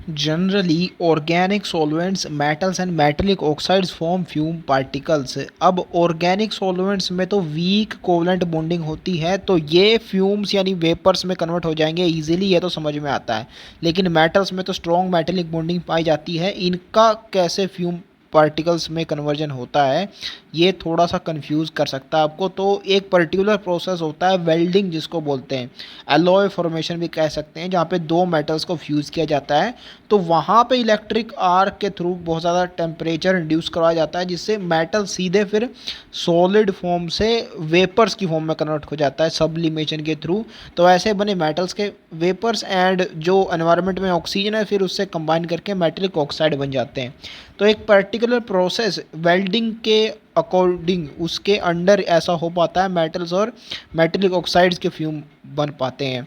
Generally organic solvents metals and metallic oxides form fume particles. अब organic solvents में तो week covalent bonding होती है, तो ये फ्यूम्स यानी वेपर्स में कन्वर्ट हो जाएंगे इजीली, ये तो समझ में आता है। लेकिन मेटल्स में तो स्ट्रॉन्ग मेटेलिक बॉन्डिंग पाई जाती है, इनका कैसे फ्यूम पार्टिकल्स में कन्वर्जन होता है ये थोड़ा सा कंफ्यूज कर सकता है आपको। तो एक पर्टिकुलर प्रोसेस होता है वेल्डिंग, जिसको बोलते हैं एलॉय फॉर्मेशन भी कह सकते हैं, जहाँ पे दो मेटल्स को फ्यूज़ किया जाता है। तो वहाँ पे इलेक्ट्रिक आर्क के थ्रू बहुत ज़्यादा टेम्परेचर इंड्यूस करवाया जाता है, जिससे मेटल सीधे फिर सॉलिड फॉर्म से वेपर्स की फॉर्म में कन्वर्ट हो जाता है सब्लिमेशन के थ्रू। तो ऐसे बने मेटल्स के वेपर्स एंड जो एनवायरनमेंट में ऑक्सीजन है फिर उससे कंबाइन करके मेटेलिक ऑक्साइड बन जाते हैं। तो एक पर्टिकुलर प्रोसेस वेल्डिंग के अकॉर्डिंग उसके अंडर ऐसा हो पाता है, मेटल्स और मेटेलिक ऑक्साइड्स के फ्यूम बन पाते हैं।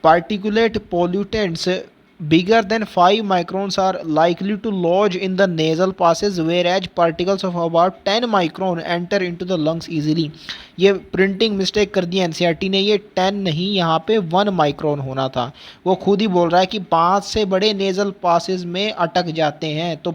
Particulate pollutants bigger than 5 microns are likely to lodge in the nasal passages, whereas particles of about 10 micron enter into the lungs easily। ये प्रिंटिंग मिस्टेक कर दी एनसीईआरटी ने, ये 10 नहीं यहाँ पे 1 माइक्रोन होना था। वो खुद ही बोल रहा है कि 5 से बड़े नेजल पासेज में अटक जाते हैं, तो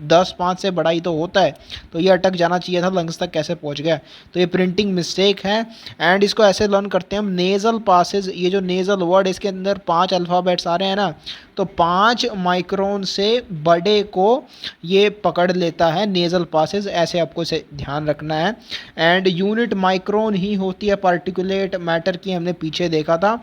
10 5 से बड़ा ही तो होता है, तो ये अटक जाना चाहिए था, लंग्स तक कैसे पहुँच गया। तो ये प्रिंटिंग मिस्टेक है। एंड इसको ऐसे लर्न करते हैं हम, नेजल पासेज, ये जो नेजल वर्ड इसके अंदर 5 अल्फ़ाबेट्स आ रहे हैं ना, तो 5 माइक्रोन से बड़े को ये पकड़ लेता है नेजल पासेज, ऐसे आपको इसे ध्यान रखना है। एंड यूनिट माइक्रोन ही होती है पार्टिकुलेट मैटर की, हमने पीछे देखा था।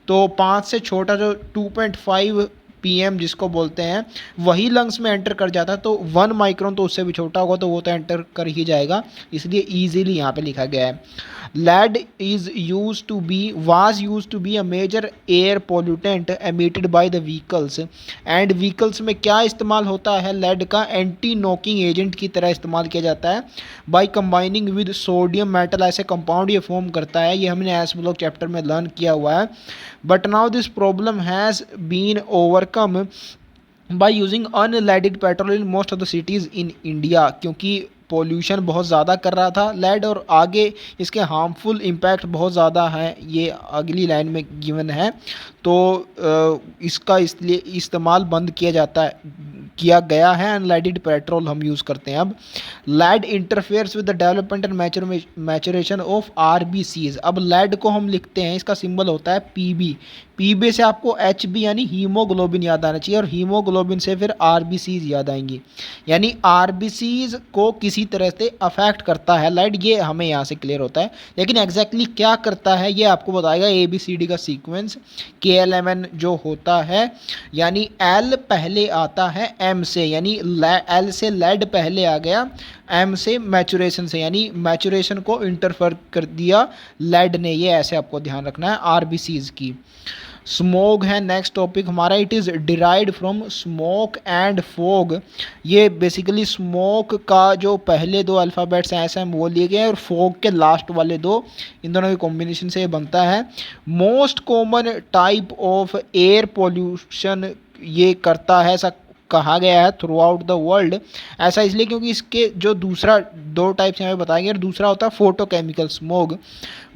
तो 5 से छोटा जो 2.5 पीएम जिसको बोलते हैं वही लंग्स में एंटर कर जाता है, तो 1 माइक्रोन तो उससे भी छोटा होगा, तो वो तो एंटर कर ही जाएगा, इसलिए ईजिली यहाँ पे लिखा गया है। Lead is used to be was used to be a major air pollutant emitted by the vehicles. And vehicles में क्या इस्तेमाल होता है, लेड का एंटी नॉकिंग एजेंट की तरह इस्तेमाल किया जाता है। By combining with sodium metal ऐसे कंपाउंड ये फॉर्म करता है, ये हमने एस ब्लॉक चैप्टर में लर्न किया हुआ है। But now this problem has been overcome by using unleaded petrol in most of the cities in India, क्योंकि पोल्यूशन बहुत ज़्यादा कर रहा था लेड, और आगे इसके हार्मफुल इम्पैक्ट बहुत ज़्यादा है, ये अगली लाइन में गिवन है। तो इसका इसलिए इस्तेमाल बंद किया गया है, अनलेडेड पेट्रोल हम यूज़ करते हैं अब। Lead interferes with the development and maturation of RBCs. अब लेड को हम लिखते हैं, इसका सिंबल होता है पीबी। पीबी से आपको एचबी यानी हीमोग्लोबिन याद आना चाहिए, और हीमोग्लोबिन से फिर आरबीसीज याद आएंगी, यानी आरबीसीज को किसी तरह से अफेक्ट करता है लेड, ये हमें यहाँ से क्लियर होता है। लेकिन एग्जैक्टली क्या करता है ये आपको बताएगा ABCD का सीक्वेंस। KLMN जो होता है, यानी L पहले आता है M से, यानी L से लेड पहले आ गया, M से मैचुरेशन से, यानी मैचुरेशन को इंटरफेयर कर दिया लेड ने, ये ऐसे आपको ध्यान रखना है आरबीसीज की। स्मोग है नेक्स्ट टॉपिक हमारा, it is derived from smoke and fog. ये बेसिकली स्मोक का जो पहले 2 अल्फ़ाबेट्स हैं ऐसे हम वो लिए गए हैं, और फोग के लास्ट वाले 2, इन दोनों के कॉम्बिनेशन से ये बनता है। Most common type of air pollution ये करता है, ऐसा कहा गया है थ्रू आउट द वर्ल्ड। ऐसा इसलिए क्योंकि इसके जो दूसरा 2 टाइप्स हमें बताएंगे, और दूसरा होता है फोटोकेमिकल स्मोग।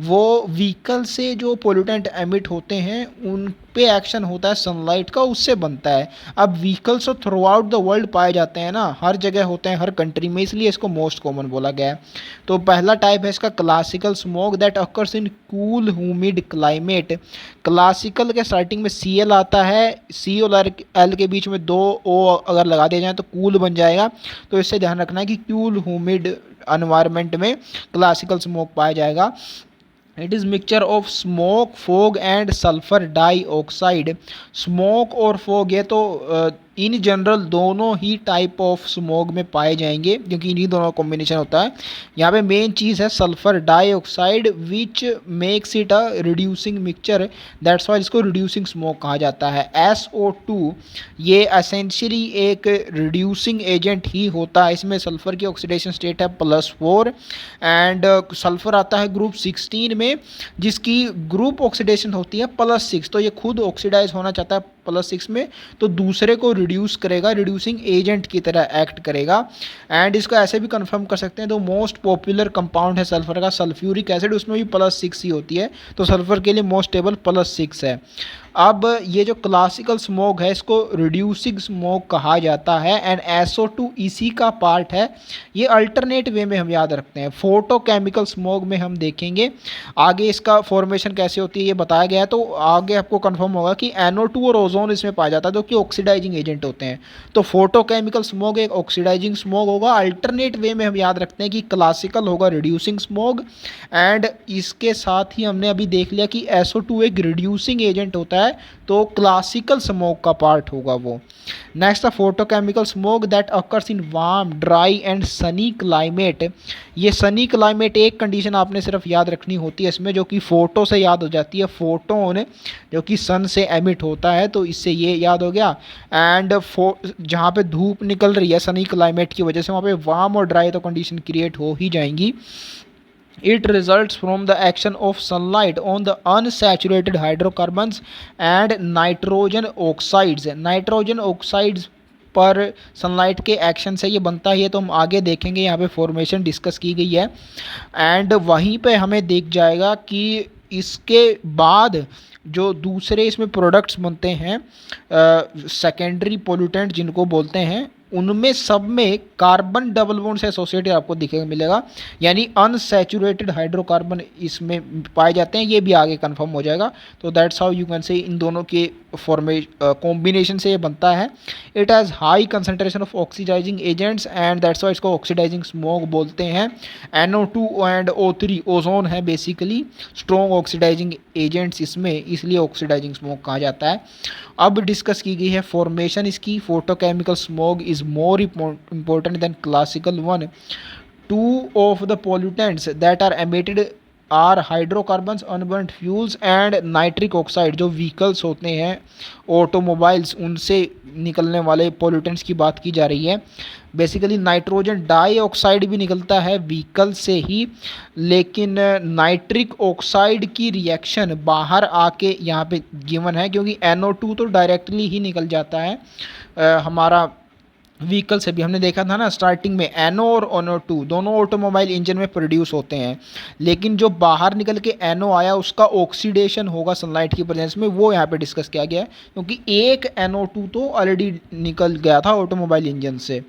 वो व्हीकल से जो पोल्यूटेंट एमिट होते हैं उन पे एक्शन होता है सनलाइट का, उससे बनता है। अब व्हीकल्स तो थ्रू आउट द वर्ल्ड पाए जाते हैं ना, हर जगह होते हैं हर कंट्री में, इसलिए इसको मोस्ट कॉमन बोला गया है। तो पहला टाइप है इसका classical smoke that occurs in cool humid climate. Classical के स्टार्टिंग में Cl आता है, C और L के बीच में 2 O अगर लगा दिया जाए तो कूल बन जाएगा। तो इससे ध्यान रखना है कि कूल ह्यूमिड एनवायरनमेंट में क्लासिकल स्मोक पाया जाएगा। It is mixture of smoke fog and sulphur dioxide. Smoke और फॉग ये तो इन जनरल दोनों ही टाइप ऑफ स्मोक में पाए जाएंगे, क्योंकि इन्हीं दोनों कॉम्बिनेशन होता है। यहाँ पे मेन चीज़ है sulphur dioxide which makes it a reducing mixture, that's why इसको रिड्यूसिंग स्मोक कहा जाता है। SO2 ये एसेंशियली एक रिड्यूसिंग एजेंट ही होता है, इसमें सल्फर की ऑक्सीडेशन स्टेट है +4, एंड सल्फर आता है ग्रुप 16 में, जिसकी ग्रुप ऑक्सीडेशन होती है +6। तो ये खुद ऑक्सीडाइज होना चाहता है +6 में, तो दूसरे को रिड्यूस करेगा, रिड्यूसिंग एजेंट की तरह एक्ट करेगा। एंड इसको ऐसे भी कंफर्म कर सकते हैं, तो मोस्ट पॉपुलर कंपाउंड है सल्फर का सल्फ्यूरिक एसिड, उसमें भी +6 ही होती है, तो सल्फर के लिए मोस्ट स्टेबल +6 है। अब ये जो क्लासिकल स्मोक है इसको रिड्यूसिंग स्मोक कहा जाता है एंड SO2 इसी का पार्ट है। ये अल्टरनेट वे में हम याद रखते हैं। फोटोकेमिकल स्मोक में हम देखेंगे आगे इसका फॉर्मेशन कैसे होती है ये बताया गया है, तो आगे आपको कंफर्म होगा कि NO2 और ओजोन इसमें पाया जाता है जो कि ऑक्सीडाइजिंग एजेंट होते हैं। तो फोटोकेमिकल स्मोक एक ऑक्सीडाइजिंग स्मोक होगा। अल्टरनेट वे में हम याद रखते हैं कि क्लासिकल होगा रिड्यूसिंग स्मोक, एंड इसके साथ ही हमने अभी देख लिया कि SO2 एक रिड्यूसिंग एजेंट होता है, तो क्लासिकल स्मोक का पार्ट होगा वो। Next the photochemical smoke that occurs in warm dry and sunny climate. ये सनी क्लाइमेट एक कंडीशन आपने सिर्फ याद रखनी होती है इसमें, जो कि फोटो से याद हो जाती है, फोटोन जो कि सन से एमिट होता है, तो इससे ये याद हो गया। एंड जहाँ पे धूप निकल रही है सनी क्लाइमेट की वजह से वहाँ पे वार्म और ड्राई तो कंडीशन क्रिएट हो ही जाएंगी। It results from the action of sunlight on the unsaturated hydrocarbons and nitrogen oxides. Nitrogen oxides पर सनलाइट के एक्शन से ये बनता है, तो हम आगे देखेंगे, यहाँ पे फॉर्मेशन डिस्कस की गई है। एंड वहीं पे हमें दिख जाएगा कि इसके बाद जो दूसरे इसमें प्रोडक्ट्स बनते हैं सेकेंडरी पोल्यूटेंट जिनको बोलते हैं, उनमें सब में कार्बन डबल बॉन्ड से एसोसिएटेड आपको दिखेगा मिलेगा, यानी अनसैचुरेटेड हाइड्रोकार्बन इसमें पाए जाते हैं। ये भी आगे कंफर्म हो जाएगा। तो that's how you can say इन दोनों के कॉम्बिनेशन से ये बनता है। It has high concentration of oxidizing agents and that's why इसको ऑक्सीडाइजिंग स्मोक बोलते हैं। NO2 एंड O3 ओजोन है बेसिकली स्ट्रॉन्ग ऑक्सीडाइजिंग एजेंट्स इसमें, इसलिए ऑक्सीडाइजिंग स्मोक कहा जाता है। अब डिस्कस की गई है फॉर्मेशन इसकी। Photochemical smoke is more important than classical one. Two of the pollutants that are emitted are hydrocarbons, unburnt fuels and nitric oxide। जो व्हीकल्स होते हैं ऑटोमोबाइल्स उनसे निकलने वाले पोल्यूटेंट्स की बात की जा रही है। बेसिकली नाइट्रोजन डाइऑक्साइड भी निकलता है व्हीकल से ही, लेकिन नाइट्रिक ऑक्साइड की रिएक्शन बाहर आके यहाँ पे गिवन है, क्योंकि NO2 तो डायरेक्टली ही निकल जाता है हमारा व्हीकल से भी। हमने देखा था ना स्टार्टिंग में NO और NO2 दोनों ऑटोमोबाइल इंजन में प्रोड्यूस होते हैं, लेकिन जो बाहर निकल के NO आया उसका ऑक्सीडेशन होगा सनलाइट की प्रेजेंस में, वो यहाँ पे डिस्कस किया गया है, क्योंकि एक NO2 तो ऑलरेडी निकल गया था ऑटोमोबाइल इंजन से।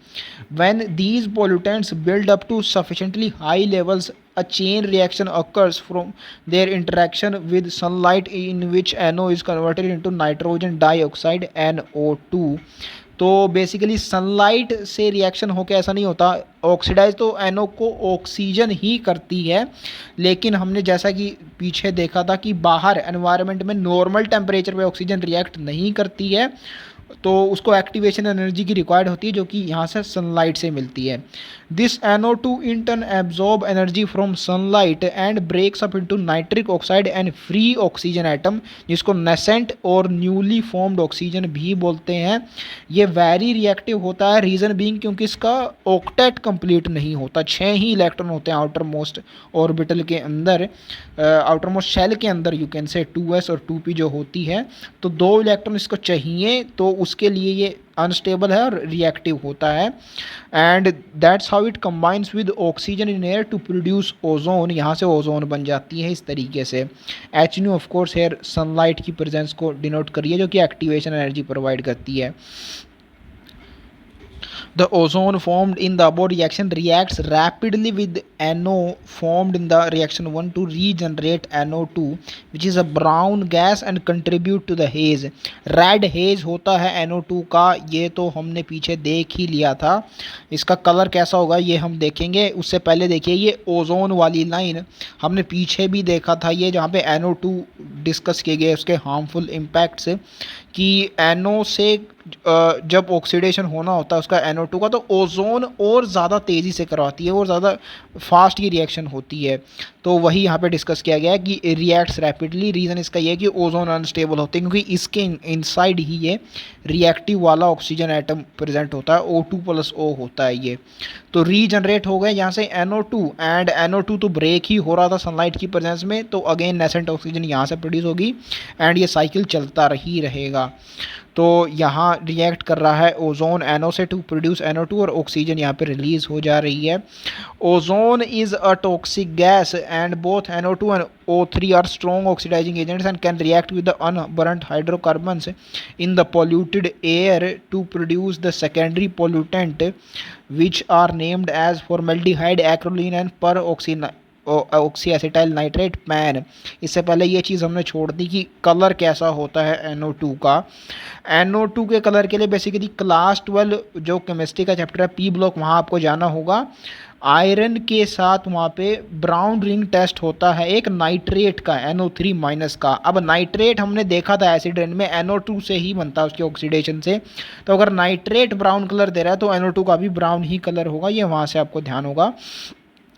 When these pollutants build up to sufficiently high levels a chain reaction occurs from their interaction with sunlight in which NO is converted into nitrogen dioxide NO2। तो basically sunlight से reaction होकर ऐसा नहीं होता, oxidise तो NO को oxygen ही करती है, लेकिन हमने जैसा कि पीछे देखा था कि बाहर एनवायरनमेंट में नॉर्मल टेम्परेचर पे ऑक्सीजन रिएक्ट नहीं करती है, तो उसको एक्टिवेशन एनर्जी की रिक्वायर्ड होती है जो कि यहाँ से सनलाइट से मिलती है। This NO2 in turn absorb energy from sunlight and breaks up into nitric oxide and free oxygen atom, जिसको नेसेंट और न्यूली फॉर्म्ड ऑक्सीजन भी बोलते हैं। ये वेरी रिएक्टिव होता है, रीज़न बीइंग क्योंकि इसका ऑक्टेट कंप्लीट नहीं होता, 6 ही इलेक्ट्रॉन होते हैं आउटर मोस्ट ऑर्बिटल के अंदर, आउटर मोस्ट शेल के अंदर यू कैन से 2s और 2p जो होती है, तो 2 इलेक्ट्रॉन इसको चाहिए, तो उसके लिए ये अनस्टेबल है और रिएक्टिव होता है। And that's how it combines with oxygen in air to produce ozone, यहाँ से ओजोन बन जाती है इस तरीके से। HNO of course air sunlight की प्रेजेंस को डिनोट करिए जो कि एक्टिवेशन एनर्जी प्रोवाइड करती है। The ozone formed in the above reaction reacts rapidly with NO formed in the reaction 1 to regenerate NO2 which is a brown gas and contribute to the haze। Red haze होता है NO2 का, ये तो हमने पीछे देख ही लिया था। इसका कलर कैसा होगा ये हम देखेंगे, उससे पहले देखिए ये ओजोन वाली लाइन हमने पीछे भी देखा था, ये जहाँ पे NO2 डिस्कस किए गए उसके हार्मफुल इम्पैक्ट्स, कि NO से जब ऑक्सीडेशन होना होता है उसका NO2 का, तो ओजोन और ज़्यादा तेज़ी से करवाती है और ज़्यादा फास्ट ये रिएक्शन होती है। तो वही यहाँ पे डिस्कस किया गया है कि रिएक्ट्स रैपिडली। रीज़न इसका ये है कि ओजोन अनस्टेबल होते हैं, क्योंकि इसके इनसाइड ही ये रिएक्टिव वाला ऑक्सीजन एटम प्रेजेंट होता है, O2+O होता है ये। तो रीजनरेट हो गए यहाँ से NO2, एंड NO2 तो ब्रेक ही हो रहा था सनलाइट की प्रेजेंस में, तो अगेन नेसेंट ऑक्सीजन यहाँ से प्रोड्यूस होगी एंड ये साइकिल चलता ही रहेगा। करेगा। तो यहाँ रिएक्ट कर रहा है ओजोन NO से टू प्रोड्यूस NO2 और ऑक्सीजन यहाँ पे रिलीज हो जा रही है। Ozone is a toxic gas and both NO2 and O3 are strong oxidizing agents and can react with the unburnt hydrocarbons in the polluted air to produce the secondary pollutant which are named as formaldehyde, acrolein and oxy acetyl nitrate pan. इससे पहले ये चीज़ हमने छोड़ दी कि colour कैसा होता है NO2 का। NO2 के कलर के लिए बेसिकली क्लास 12 जो केमिस्ट्री का चैप्टर है P ब्लॉक, वहाँ आपको जाना होगा। आयरन के साथ वहाँ पे ब्राउन रिंग टेस्ट होता है एक नाइट्रेट का NO3 माइनस का। अब नाइट्रेट हमने देखा था एसिड रेन में NO2 से ही बनता है उसके ऑक्सीडेशन से, तो अगर नाइट्रेट ब्राउन कलर दे रहा है तो NO2 का भी ब्राउन ही कलर होगा, ये वहाँ से आपको ध्यान होगा।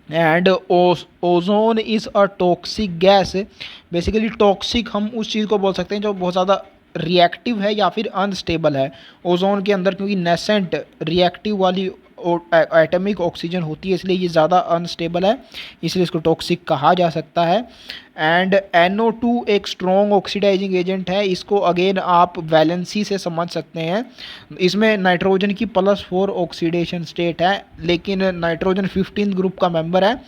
And ozone is a toxic gas. Basically toxic हम उस चीज़ को बोल सकते हैं जो बहुत ज़्यादा रिएक्टिव है या फिर अनस्टेबल है ओजोन के अंदर, क्योंकि नेसेंट रिएक्टिव वाली एटॉमिक ऑक्सीजन होती है, इसलिए ये ज़्यादा अनस्टेबल है, इसलिए इसको टॉक्सिक कहा जा सकता है। एंड NO2 एक स्ट्रॉन्ग ऑक्सीडाइजिंग एजेंट है, इसको अगेन आप वैलेंसी से समझ सकते हैं। इसमें नाइट्रोजन की +4 ऑक्सीडेशन स्टेट है, लेकिन नाइट्रोजन 15 ग्रुप का मेंबर है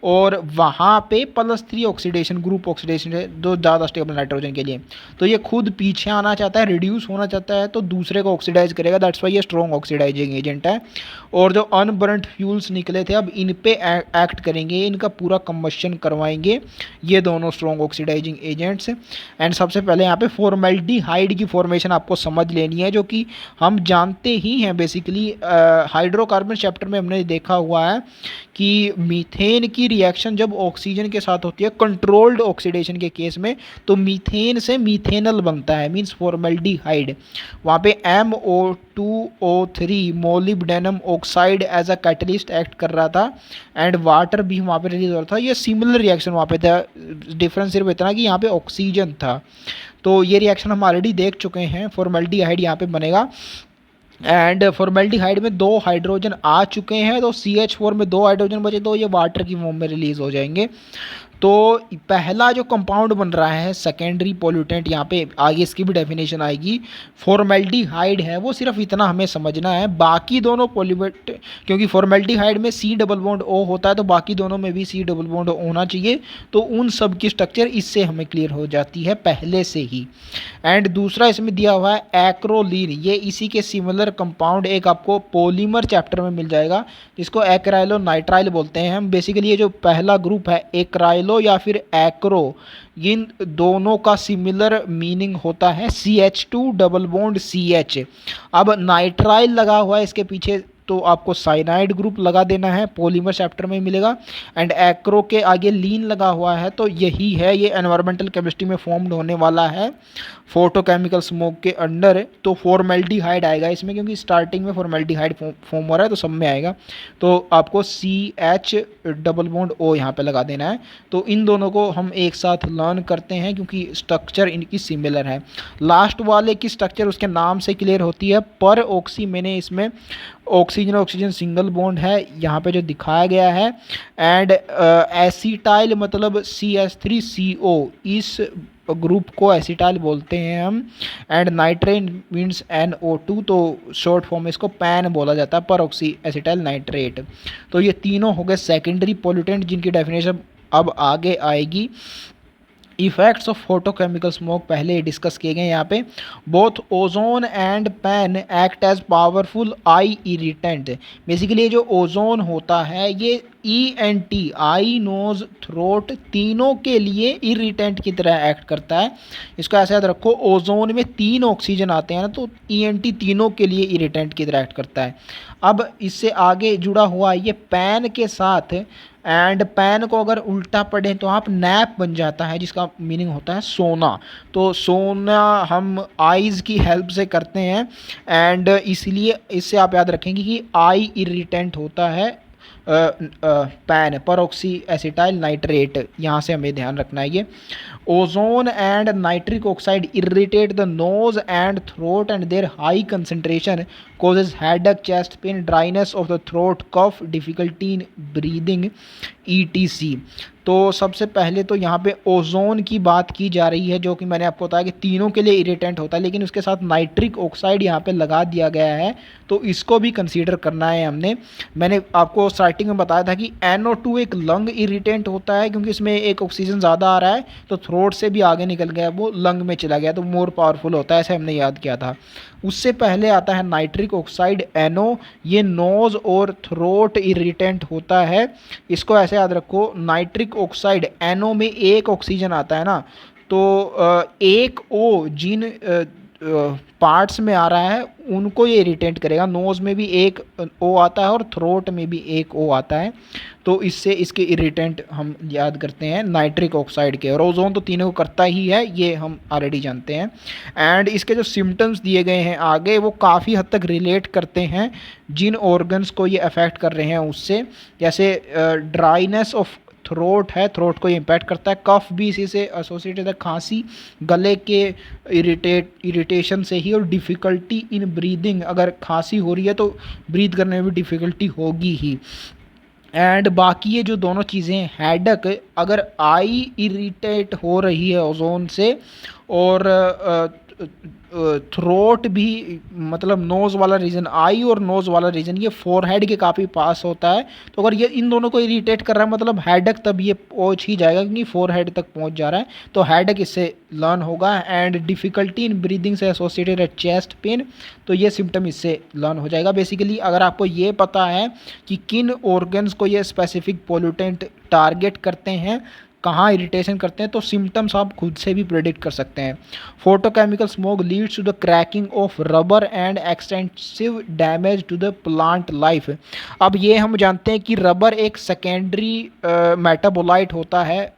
और वहाँ पे +3 ऑक्सीडेशन ग्रुप ऑक्सीडेशन है, जो ज़्यादा स्टेबल नाइट्रोजन के लिए। तो ये खुद पीछे आना चाहता है, रिड्यूस होना चाहता है, तो दूसरे को ऑक्सीडाइज करेगा, दैट्स वाई ये स्ट्रॉन्ग ऑक्सीडाइजिंग एजेंट है। और जो अनबर्न्ड फ्यूल्स निकले थे अब इन पे एक्ट करेंगे, इनका पूरा कंबशन करवाएंगे ये दोनों स्ट्रॉन्ग ऑक्सीडाइजिंग एजेंट्स। एंड सबसे पहले यहाँ पे फॉर्मेल्डिहाइड की फॉर्मेशन आपको समझ लेनी है, जो कि हम जानते ही हैं। बेसिकली हाइड्रोकार्बन चैप्टर में हमने देखा हुआ है कि मीथेन की रिएक्शन जब ऑक्सीजन के साथ होती है कंट्रोल्ड ऑक्सीडेशन के केस में, तो मीथेन से मीथेनल बनता है, मीन्स फॉर्मेल्डिहाइड। वहाँ पे MO2O3 molybdenum oxide as a catalyst act कर रहा था एंड वाटर भी वहाँ पे रिलीज हो रहा था। ये सिमिलर रिएक्शन वहाँ पे था, डिफरेंस सिर्फ इतना कि यहाँ पे ऑक्सीजन था। तो ये रिएक्शन हम ऑलरेडी देख चुके हैं, फॉर्मेल्डिहाइड यहाँ पे बनेगा। एंड फॉर्मेल्डिहाइड में 2 हाइड्रोजन आ चुके हैं, तो CH4 में 2 हाइड्रोजन बचे, तो ये वाटर की फॉर्म में रिलीज हो जाएंगे। तो पहला जो कंपाउंड बन रहा है सेकेंडरी पोल्यूटेंट, यहाँ पे आगे इसकी भी डेफिनेशन आएगी, फॉर्मेल्डिहाइड है, वो सिर्फ इतना हमें समझना है। बाकी दोनों पोल्यूटेंट, क्योंकि फॉर्मेल्डिहाइड में C डबल बॉन्ड O होता है, तो बाकी दोनों में भी C डबल बॉन्ड O होना चाहिए, तो उन सब की स्ट्रक्चर इससे हमें क्लियर हो जाती है पहले से ही। एंड दूसरा इसमें दिया हुआ है एक्रोलीन, ये इसी के सिमिलर कंपाउंड एक आपको पॉलीमर चैप्टर में मिल जाएगा, जिसको एक्राइलो नाइट्राइल बोलते हैं हम। बेसिकली ये जो पहला ग्रुप है एक्राइलो या फिर एक्रो, इन दोनों का सिमिलर मीनिंग होता है CH2 डबल बॉन्ड CH। अब नाइट्राइल लगा हुआ है इसके पीछे, तो आपको साइनाइड ग्रुप लगा देना है, पॉलीमर चैप्टर में मिलेगा। एंड एक्रो के आगे लीन लगा हुआ है, तो यही है, ये एनवायरमेंटल केमिस्ट्री में फॉर्म्ड होने वाला है फोटोकेमिकल स्मोक के अंडर। तो फॉर्मेल्डिहाइड आएगा इसमें, क्योंकि स्टार्टिंग में फॉर्मेल्डिहाइड फॉर्म हो रहा है, तो सब में आएगा। तो आपको CH डबल बॉन्ड O यहाँ पे लगा देना है। तो इन दोनों को हम एक साथ लर्न करते हैं, क्योंकि स्ट्रक्चर इनकी सिमिलर है। लास्ट वाले की स्ट्रक्चर उसके नाम से क्लियर होती है, पर ऑक्सी, मैंने इसमें ऑक्सीजन ऑक्सीजन सिंगल बॉन्ड है यहाँ पे जो दिखाया गया है। एंड एसिटाइल मतलब CH3CO, इस ग्रुप को एसिटाइल बोलते हैं हम। एंड नाइट्रेट मीन्स NO2, तो शॉर्ट फॉर्म में इसको पैन बोला जाता है, पर ऑक्सी एसिटाइल नाइट्रेट। तो ये तीनों हो गए सेकेंडरी पोल्यूटेंट, जिनकी डेफिनेशन अब आगे आएगी। इफेक्ट्स ऑफ फोटोकेमिकल स्मोक पहले ही डिस्कस किए गए यहाँ पे। Both ozone and PAN act as powerful eye irritant. Basically ये जो ओजोन होता है ये ENT, आई नोज थ्रोट, तीनों के लिए इरिटेंट की तरह एक्ट करता है। इसको ऐसे याद रखो, ओजोन में 3 ऑक्सीजन आते हैं ना, तो ENT तीनों के लिए इरिटेंट की तरह एक्ट करता है। अब इससे आगे जुड़ा हुआ ये पैन के साथ, एंड पैन को अगर उल्टा पढ़ें तो आप नैप बन जाता है, जिसका मीनिंग होता है सोना। तो सोना हम आइज़ की हेल्प से करते हैं, एंड इसलिए इससे आप याद रखेंगे कि आई इरिटेंट होता है पैन परऑक्सी एसिटाइल नाइट्रेट, यहाँ से हमें ध्यान रखना है ये। Ozone and nitric oxide irritate the nose and throat and their high concentration causes headache, chest pain, dryness of the throat, cough, difficulty in breathing, etc। तो सबसे पहले तो यहाँ पे ओजोन की बात की जा रही है, जो कि मैंने आपको बताया कि तीनों के लिए इरिटेंट होता है, लेकिन उसके साथ नाइट्रिक ऑक्साइड यहाँ पे लगा दिया गया है, तो इसको भी कंसीडर करना है हमने। मैंने आपको स्टार्टिंग में बताया था कि NO2 एक लंग इरिटेंट होता है, क्योंकि इसमें एक ऑक्सीजन ज़्यादा आ रहा है तो थ्रोट से भी आगे निकल गया, वो लंग में चला गया, तो मोर पावरफुल होता है, ऐसे हमने याद किया था। उससे पहले आता है नाइट्रिक ऑक्साइड NO, ये नोज और थ्रोट इरिटेंट होता है। इसको ऐसे याद रखो, नाइट्रिक ऑक्साइड NO में एक ऑक्सीजन आता है ना, तो एक O जिन पार्ट्स में आ रहा है उनको ये इरिटेट करेगा। नोज़ में भी एक O आता है और थ्रोट में भी एक O आता है, तो इससे इसके इरिटेंट हम याद करते हैं नाइट्रिक ऑक्साइड के। और ओजोन तो तीनों को करता ही है, ये हम ऑलरेडी जानते हैं। एंड इसके जो सिम्टम्स दिए गए हैं आगे, वो काफ़ी हद तक रिलेट करते हैं जिन ऑर्गन्स को ये अफेक्ट कर रहे हैं उससे। जैसे ड्राइनेस ऑफ थ्रोट है, थ्रोट को ये इम्पैक्ट करता है। कफ भी इसी से एसोसिएटेड है, खांसी, गले के इरिटेशन से ही। और डिफ़िकल्टी इन ब्रीदिंग, अगर खांसी हो रही है तो ब्रीथ करने में भी डिफ़िकल्टी होगी ही। एंड बाकी ये जो दोनों चीज़ें, हेडक, अगर आई इरिटेट हो रही है ओजोन से, और थ्रोट भी, मतलब नोज़ वाला रीजन, आई और नोज़ वाला रीजन ये फोरहेड के काफ़ी पास होता है, तो अगर ये इन दोनों को इरिटेट कर रहा है मतलब हेडक तब ये पहुंच ही जाएगा, क्योंकि फोरहेड तक पहुंच जा रहा है, तो हेडक इससे लर्न होगा। एंड डिफ़िकल्टी इन ब्रीदिंग से एसोसिएटेड है चेस्ट पेन, तो ये सिम्टम इससे लर्न हो जाएगा। बेसिकली अगर आपको ये पता है कि किन ऑर्गन्स को ये स्पेसिफिक पोल्यूटेंट टारगेट करते हैं, कहाँ इरिटेशन करते हैं, तो सिम्टम्स आप खुद से भी प्रेडिक्ट कर सकते हैं। Photochemical smoke leads to the cracking of rubber and extensive damage to the plant life. अब ये हम जानते हैं कि रबर एक सेकेंडरी मेटाबोलाइट होता है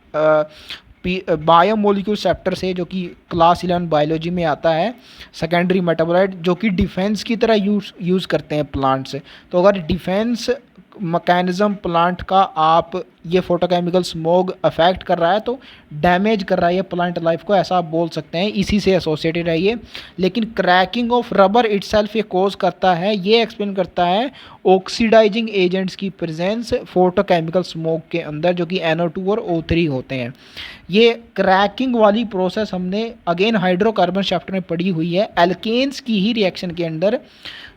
बायोमोलिक्यूल सेप्टर से, जो कि क्लास 11 बायोलॉजी में आता है, सेकेंडरी मेटाबोलाइट, जो कि डिफेंस की तरह यूज़ करते हैं प्लांट्स। तो अगर डिफेंस मैकेनिज्म प्लांट का आप ये फोटोकेमिकल स्मोग अफेक्ट कर रहा है, तो डैमेज कर रहा है ये प्लांट लाइफ को, ऐसा आप बोल सकते हैं, इसी से एसोसिएटेड है ये। लेकिन क्रैकिंग ऑफ रबर इटसेल्फ ये कोज करता है, ये एक्सप्लेन करता है ऑक्सीडाइजिंग एजेंट्स की प्रेजेंस फोटोकेमिकल स्मोक के अंदर, जो कि NO2 और O3 होते हैं। ये क्रैकिंग वाली प्रोसेस हमने अगेन हाइड्रोकार्बन चैप्टर में पढ़ी हुई है, एल्केन्स की ही रिएक्शन के अंदर।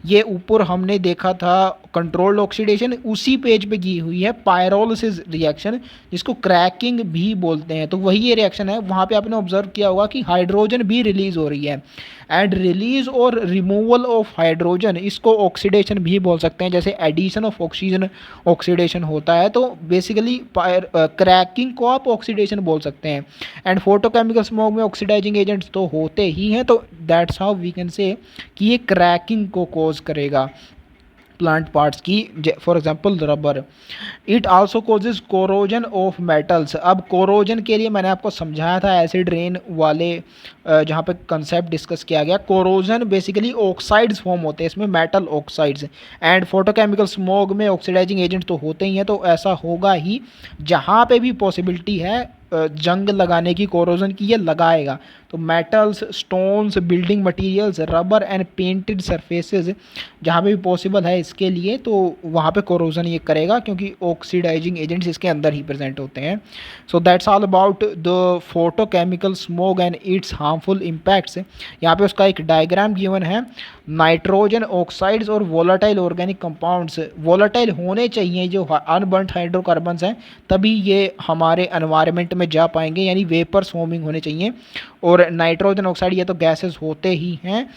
ये ऊपर हमने देखा था कंट्रोल्ड ऑक्सीडेशन, उसी पेज पे की हुई है पायरोलिसिस रिएक्शन, जिसको क्रैकिंग भी बोलते हैं। तो वही ये रिएक्शन है, वहाँ पे आपने ऑब्जर्व किया होगा कि हाइड्रोजन भी रिलीज हो रही है, एंड रिलीज और रिमूवल ऑफ हाइड्रोजन, इसको ऑक्सीडेशन भी बोल सकते हैं, जैसे एडिशन ऑफ ऑक्सीजन ऑक्सीडेशन होता है। तो बेसिकली क्रैकिंग को आप ऑक्सीडेशन बोल सकते हैं। एंड फोटोकेमिकल स्मोक में ऑक्सीडाइजिंग एजेंट्स तो होते ही हैं, तो that's how we can say कि ये क्रैकिंग को कॉज करेगा प्लांट पार्ट्स की, for example rubber. It also causes corrosion of metals. अब कोरोजन के लिए मैंने आपको समझाया था एसिड रेन वाले जहाँ पे कंसेप्ट डिस्कस किया गया। कोरोजन बेसिकली ऑक्साइड्स फॉर्म होते हैं इसमें, metal oxides. And photochemical smoke में ऑक्सीडाइजिंग एजेंट तो होते ही हैं, तो ऐसा होगा ही जहाँ पे भी पॉसिबिलिटी है जंग लगाने की, कोरोजन की, ये लगाएगा। तो metals, stones, building materials, rubber and painted surfaces, जहाँ पे भी पॉसिबल है इसके लिए, तो वहाँ पे कोरोजन ये करेगा, क्योंकि ऑक्सीडाइजिंग एजेंट्स इसके अंदर ही प्रेजेंट होते हैं। So that's all about the photochemical smoke and it's harmful impacts. यहाँ पे उसका एक डायग्राम गिवन है। नाइट्रोजन ऑक्साइड्स और वोलाटाइल ऑर्गेनिक कंपाउंड्स, वोलाटाइल होने चाहिए जो अनबर्न्ड हाइड्रोकार्बन्स हैं, तभी ये हमारे एनवायरनमेंट में जा पाएंगे, यानी वेपर्स फॉर्मिंग होने चाहिए। और नाइट्रोजन ऑक्साइड ये तो गैसेस होते ही हैं,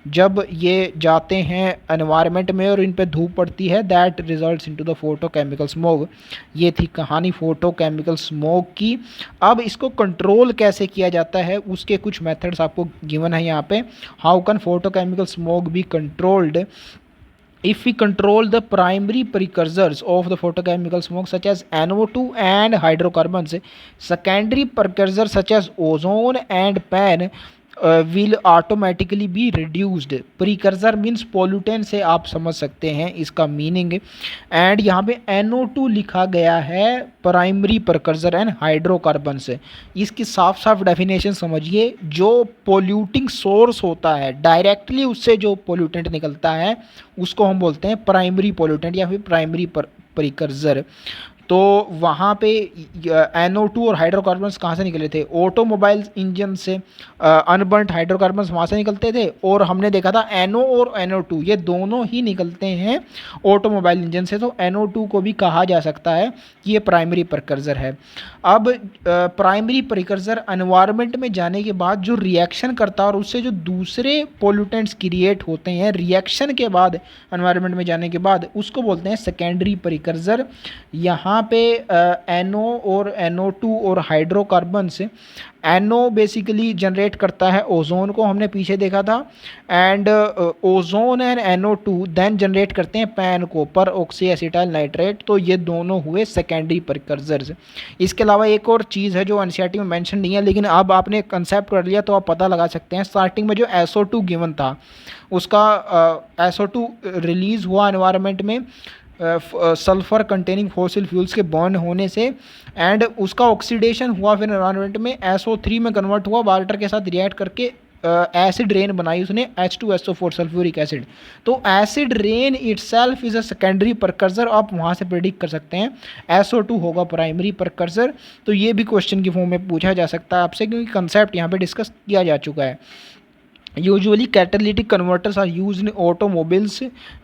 जब ये जाते हैं एनवायरनमेंट में और इन पे धूप पड़ती है, that results into the photochemical smoke. ये थी कहानी फोटोकेमिकल स्मोक की। अब इसको कंट्रोल कैसे किया जाता है, उसके कुछ मेथड्स आपको गिवन है यहाँ पे। How can photochemical smoke be controlled? If we control the primary precursors of the photochemical smoke such as NO2 and hydrocarbons, secondary precursors such as ozone and PAN will automatically be reduced. Precursor means pollutant से आप समझ सकते हैं इसका meaning. And यहाँ पे NO2 लिखा गया है प्राइमरी प्रिकर्सर एंड हाइड्रोकार्बन से। इसकी साफ साफ डेफिनेशन समझिए, जो पोल्यूटिंग सोर्स होता है डायरेक्टली उससे जो पोल्यूटेंट निकलता है उसको हम बोलते हैं प्राइमरी पोल्यूटेंट या फिर प्राइमरी प्रिकर्सर। तो वहाँ पे NO2 और हाइड्रोकार्बन्स कहाँ से निकले थे? ऑटोमोबाइल इंजन से अनबर्न्ड हाइड्रोकार्बन्स वहाँ से निकलते थे। और हमने देखा था NO और NO2 ये दोनों ही निकलते हैं ऑटोमोबाइल इंजन से। तो NO2 को भी कहा जा सकता है कि ये प्राइमरी प्रिकर्सर है। अब प्राइमरी प्रिकर्सर एनवायरनमेंट में जाने के बाद जो रिएक्शन करता है और उससे जो दूसरे पोल्यूटेंट्स क्रिएट होते हैं रिएक्शन के बाद, एनवायरनमेंट में जाने के बाद, उसको बोलते हैं सेकेंडरी प्रिकर्सर। यहाँ पे NO और NO2 और हाइड्रोकार्बन्स, NO बेसिकली जनरेट करता है ओजोन को, हमने पीछे देखा था। And ozone and NO2 then generate करते हैं पैन को, पर ऑक्सी एसिटाइल नाइट्रेट। तो ये दोनों हुए सेकेंडरी प्रिकर्सर्स। इसके अलावा एक और चीज़ है जो एनसीईआरटी में मेंशन नहीं है, लेकिन अब आपने कंसेप्ट कर लिया तो आप पता लगा सकते हैं। स्टार्टिंग में जो SO2 गिवन था उसका SO2 रिलीज़ हुआ एनवायरनमेंट में सल्फर कंटेनिंग फॉसिल फ्यूल्स के बर्न होने से, एंड उसका ऑक्सीडेशन हुआ फिर एनवायरनमेंट में SO3 में कन्वर्ट हुआ, वाटर के साथ रिएक्ट करके एसिड रेन बनाई उसने, H2SO4 सल्फ्यूरिक एसिड। तो acid rain itself is a secondary precursor. आप वहाँ से प्रेडिक्ट कर सकते हैं SO2 होगा प्राइमरी प्रिकर्सर। तो ये भी क्वेश्चन की फॉर्म में पूछा जा सकता है आपसे, क्योंकि कंसेप्ट यहाँ पे डिस्कस किया जा चुका है। Usually catalytic converters are used in automobiles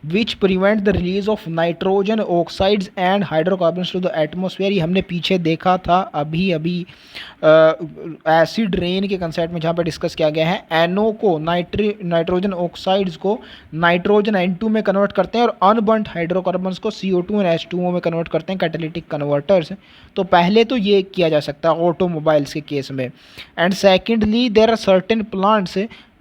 which prevent the release of nitrogen oxides and hydrocarbons to the atmosphere। ये हमने पीछे देखा था अभी एसिड रेन के कंसेप्ट में, जहाँ पर डिस्कस किया गया है। NO को नाइट्रोजन ऑक्साइड्स को नाइट्रोजन N2 में कन्वर्ट करते हैं और अनबर्न्ड हाइड्रोकार्बन्स को CO2 एंड H2O में कन्वर्ट करते हैं कैटालिटिक कन्वर्टर्स। तो पहले तो ये किया जा सकता है ऑटोमोबाइल्स के केस में। And secondly there are certain plants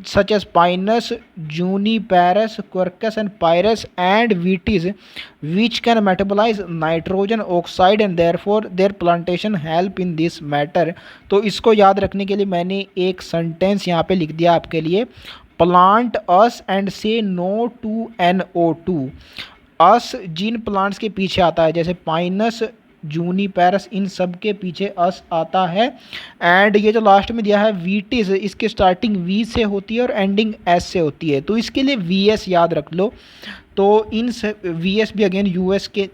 such as Pinus, Juniperus, Quercus and Pyrus and Vitis which can metabolize nitrogen oxide and therefore their plantation help in this matter। तो इसको याद रखने के लिए मैंने एक सेंटेंस यहाँ पे लिख दिया आपके लिए, plant us and say no to NO2। Us जिन प्लांट्स के पीछे आता है जैसे पाइनस, जूनीपेरस, इन सब के पीछे अस आता है। एंड ये जो लास्ट में दिया है वीटिस, इसके स्टार्टिंग वी से होती है और एंडिंग एस से होती है, तो इसके लिए VS याद रख लो। तो इन VS भी अगेन US के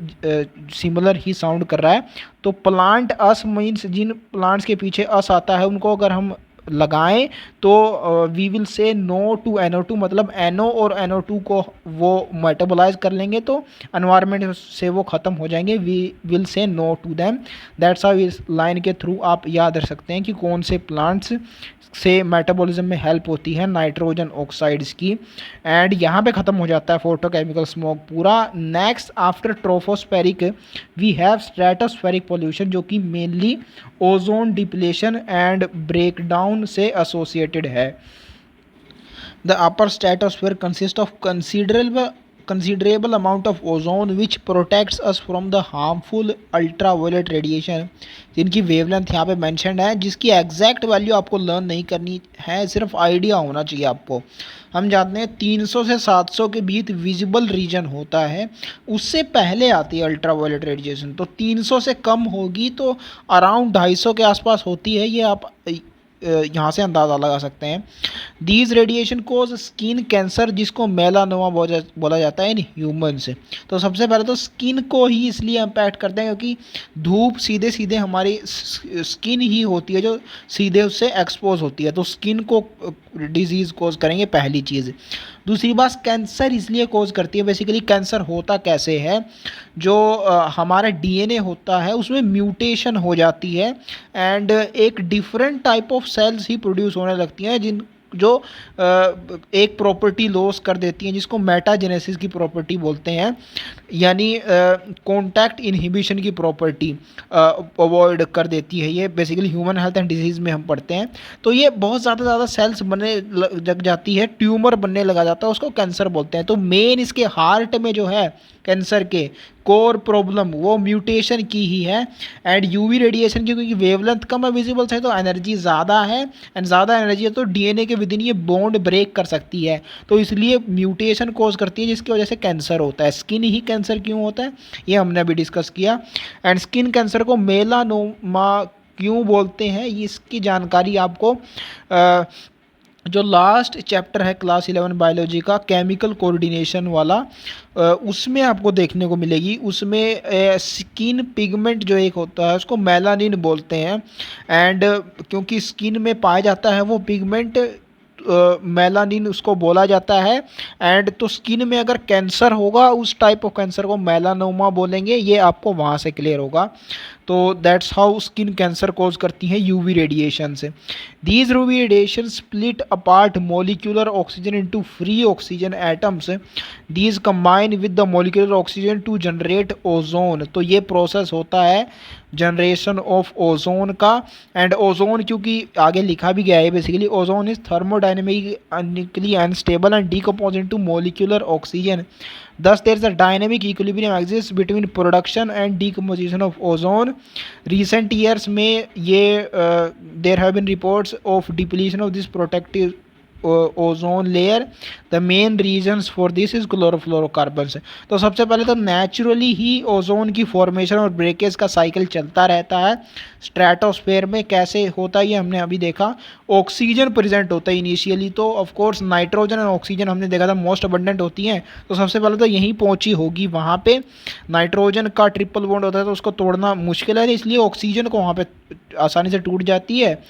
सिमिलर ही साउंड कर रहा है। तो प्लांट अस मीन्स जिन प्लांट्स के पीछे अस आता है उनको अगर हम लगाएं तो we will say no to NO2, मतलब NO और NO2 को वो मेटाबोलाइज कर लेंगे तो एनवायरनमेंट से वो ख़त्म हो जाएंगे। We will say no to them. That's how इस लाइन के थ्रू आप याद रख सकते हैं कि कौन से प्लांट्स से मेटाबॉलिज्म में हेल्प होती है नाइट्रोजन ऑक्साइड्स की। एंड यहाँ पे ख़त्म हो जाता है फोटोकेमिकल स्मोक पूरा। Next after tropospheric we have stratospheric pollution, जो कि mainly ozone depletion and breakdown से एसोसिएटेड है। The upper stratosphere consist of considerable amount of ozone which protects us from the harmful ultraviolet radiation, जिनकी wavelength यहाँ पे mentioned है, जिसकी exact value आपको लर्न नहीं करनी है, सिर्फ आइडिया होना चाहिए आपको। हम जानते हैं 300 से 700 के बीच विजिबल रीजन होता है, उससे पहले आती है अल्ट्रावायलेट रेडिएशन। तो 300 से कम होगी तो अराउंड 250 के आसपास होती है, ये आप यहाँ से अंदाज़ा लगा सकते हैं। These radiation cause skin cancer, जिसको मेलानोमा बोला जाता है इन ह्यूमन्स। तो सबसे पहले तो स्किन को ही इसलिए इम्पैक्ट करते हैं क्योंकि धूप सीधे सीधे हमारी स्किन ही होती है जो सीधे उससे एक्सपोज होती है, तो स्किन को डिजीज़ कोज करेंगे पहली चीज़। दूसरी बात, कैंसर इसलिए कोज करती है, बेसिकली कैंसर होता कैसे है, जो हमारा DNA होता है उसमें म्यूटेशन हो जाती है एंड एक डिफरेंट टाइप ऑफ सेल्स ही प्रोड्यूस होने लगती हैं जिन जो एक प्रॉपर्टी लॉस कर देती हैं, जिसको मेटाजेनेसिस की प्रॉपर्टी बोलते हैं, यानी कॉन्टैक्ट इनहिबिशन की प्रॉपर्टी अवॉइड कर देती है। ये basically human health and disease में हम पढ़ते हैं। तो ये बहुत ज़्यादा सेल्स बनने लग जाती है, ट्यूमर बनने लगा जाता है, उसको कैंसर बोलते हैं। तो मेन इसके हार्ट में जो है कैंसर के कोर प्रॉब्लम वो म्यूटेशन की ही है। एंड UV रेडिएशन की क्योंकि वेवलेंथ कम है विजिबल से, तो एनर्जी ज़्यादा है, एंड ज़्यादा एनर्जी है तो DNA के विद इन ये बॉन्ड ब्रेक कर सकती है, तो इसलिए म्यूटेशन कॉज करती है जिसकी वजह से कैंसर होता है। स्किन ही कैंसर क्यों होता है ये हमने अभी डिस्कस किया। एंड स्किन कैंसर को मेलानोमा क्यों बोलते हैं इसकी जानकारी आपको जो लास्ट चैप्टर है क्लास 11 बायोलॉजी का केमिकल कोऑर्डिनेशन वाला, उसमें आपको देखने को मिलेगी। उसमें स्किन पिगमेंट जो एक होता है उसको मेलानिन बोलते हैं। एंड क्योंकि स्किन में पाया जाता है वो पिगमेंट, मेलानिन उसको बोला जाता है। एंड तो स्किन में अगर कैंसर होगा उस टाइप ऑफ कैंसर को मेलानोमा बोलेंगे, ये आपको वहाँ से क्लियर होगा। तो that's how skin cancer cause करती है यूवी रेडिएशन से। These UV radiation split apart molecular oxygen into free oxygen atoms. These combine with the molecular oxygen to generate ozone. तो ये प्रोसेस होता है जनरेशन ऑफ ओजोन का। And ozone क्योंकि आगे लिखा भी गया है basically ozone is thermodynamically unstable and decompose into molecular oxygen. Thus, there is a dynamic equilibrium exists between production and decomposition of ozone. Recent years में ये there have been reports of depletion of this protective ozone layer. The main reasons for this is chlorofluorocarbons. तो सबसे पहले तो naturally ही ozone की formation और breakage का cycle चलता रहता है। स्ट्रेटोस्फेयर में कैसे होता है ये हमने अभी देखा। ऑक्सीजन प्रेजेंट होता है इनिशियली, तो ऑफ कोर्स नाइट्रोजन और ऑक्सीजन हमने देखा था मोस्ट अबंडेंट होती हैं। तो सबसे पहले तो यहीं पहुंची होगी वहाँ पे। नाइट्रोजन का ट्रिपल बॉन्ड होता है तो उसको तोड़ना मुश्किल है, इसलिए ऑक्सीजन को वहाँ पे आसानी से टूट जाती है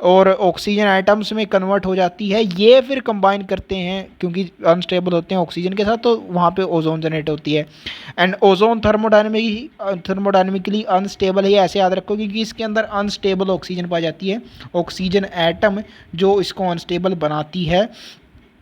और ऑक्सीजन एटम्स में कन्वर्ट हो जाती है। ये फिर कंबाइन करते हैं क्योंकि अनस्टेबल होते हैं ऑक्सीजन के साथ, तो वहाँ पे ओजोन जनरेट होती है। एंड ओजोन थर्मोडायनेमिकली अनस्टेबल है, ये ऐसे याद रखो क्योंकि इसके अंदर अनस्टेबल ऑक्सीजन पाई जाती है, ऑक्सीजन एटम जो इसको अनस्टेबल बनाती है।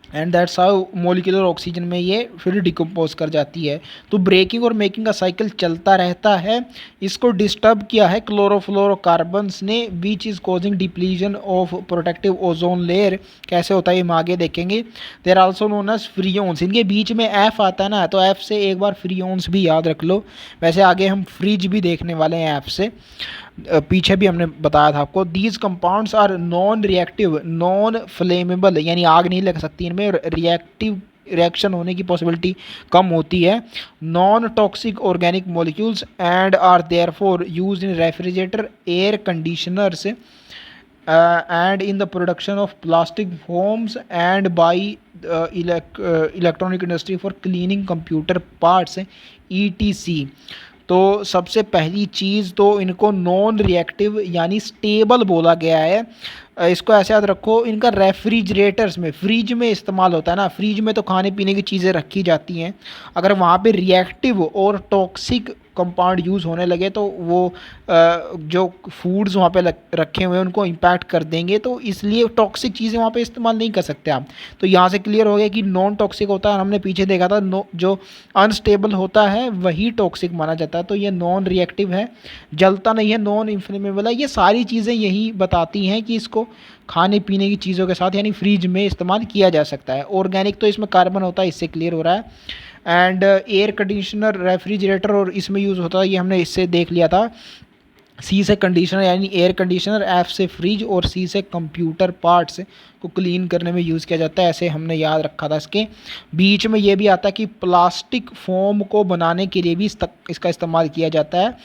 And that's how molecular oxygen में ये फिर डिकम्पोज कर जाती है। तो ब्रेकिंग और मेकिंग का साइकिल चलता रहता है। इसको डिस्टर्ब किया है क्लोरोफ्लोरोकार्बन्स ने, which is causing depletion of protective ozone layer. कैसे होता है ये हम आगे देखेंगे। देर आल्सो नोन एज फ्रियोन्स। इनके बीच में एफ आता है ना, तो एफ से एक बार फ्रियोन्स भी याद रख लो। वैसे आगे हम फ्रिज भी देखने वाले हैं एफ से, पीछे भी हमने बताया था आपको। These compounds are non reactive non flammable, यानी आग नहीं लग सकती इनमें, रिएक्टिव रिएक्शन होने की पॉसिबिलिटी कम होती है। Non toxic organic molecules and are therefore used in refrigerator, air conditioners and in the production of plastic foams and by electronic industry for cleaning computer parts etc। तो सबसे पहली चीज़ तो इनको नॉन रिएक्टिव यानी stable बोला गया है। इसको ऐसे याद रखो, इनका रेफ्रिजरेटर्स में, फ्रिज में इस्तेमाल होता है ना, फ्रिज में तो खाने पीने की चीज़ें रखी जाती हैं। अगर वहाँ पे रिएक्टिव और टॉक्सिक कंपाउंड यूज़ होने लगे तो वो जो फूड्स वहाँ पे रखे हुए हैं उनको इम्पैक्ट कर देंगे, तो इसलिए टॉक्सिक चीज़ें वहाँ पे इस्तेमाल नहीं कर सकते आप। तो यहाँ से क्लियर हो गया कि नॉन टॉक्सिक होता है, हमने पीछे देखा था जो अनस्टेबल होता है वही टॉक्सिक माना जाता है। तो ये नॉन रिएक्टिव है, जलता नहीं है, नॉन इन्फ्लेमेबल है। ये सारी चीज़ें यही बताती हैं कि इसको खाने पीने की चीज़ों के साथ यानी फ्रिज में इस्तेमाल किया जा सकता है। ऑर्गेनिक तो इसमें कार्बन होता है, इससे क्लियर हो रहा है। एंड एयर कंडीशनर रेफ्रिजरेटर और इसमें यूज़ होता है, ये हमने इससे देख लिया था। सी से कंडीशनर यानी एयर कंडीशनर, एफ से फ्रिज और सी से कंप्यूटर पार्ट्स को क्लीन करने में यूज़ किया जाता है, ऐसे हमने याद रखा था। इसके बीच में ये भी आता है कि प्लास्टिक फोम को बनाने के लिए भी इसका इस्तेमाल किया जाता है।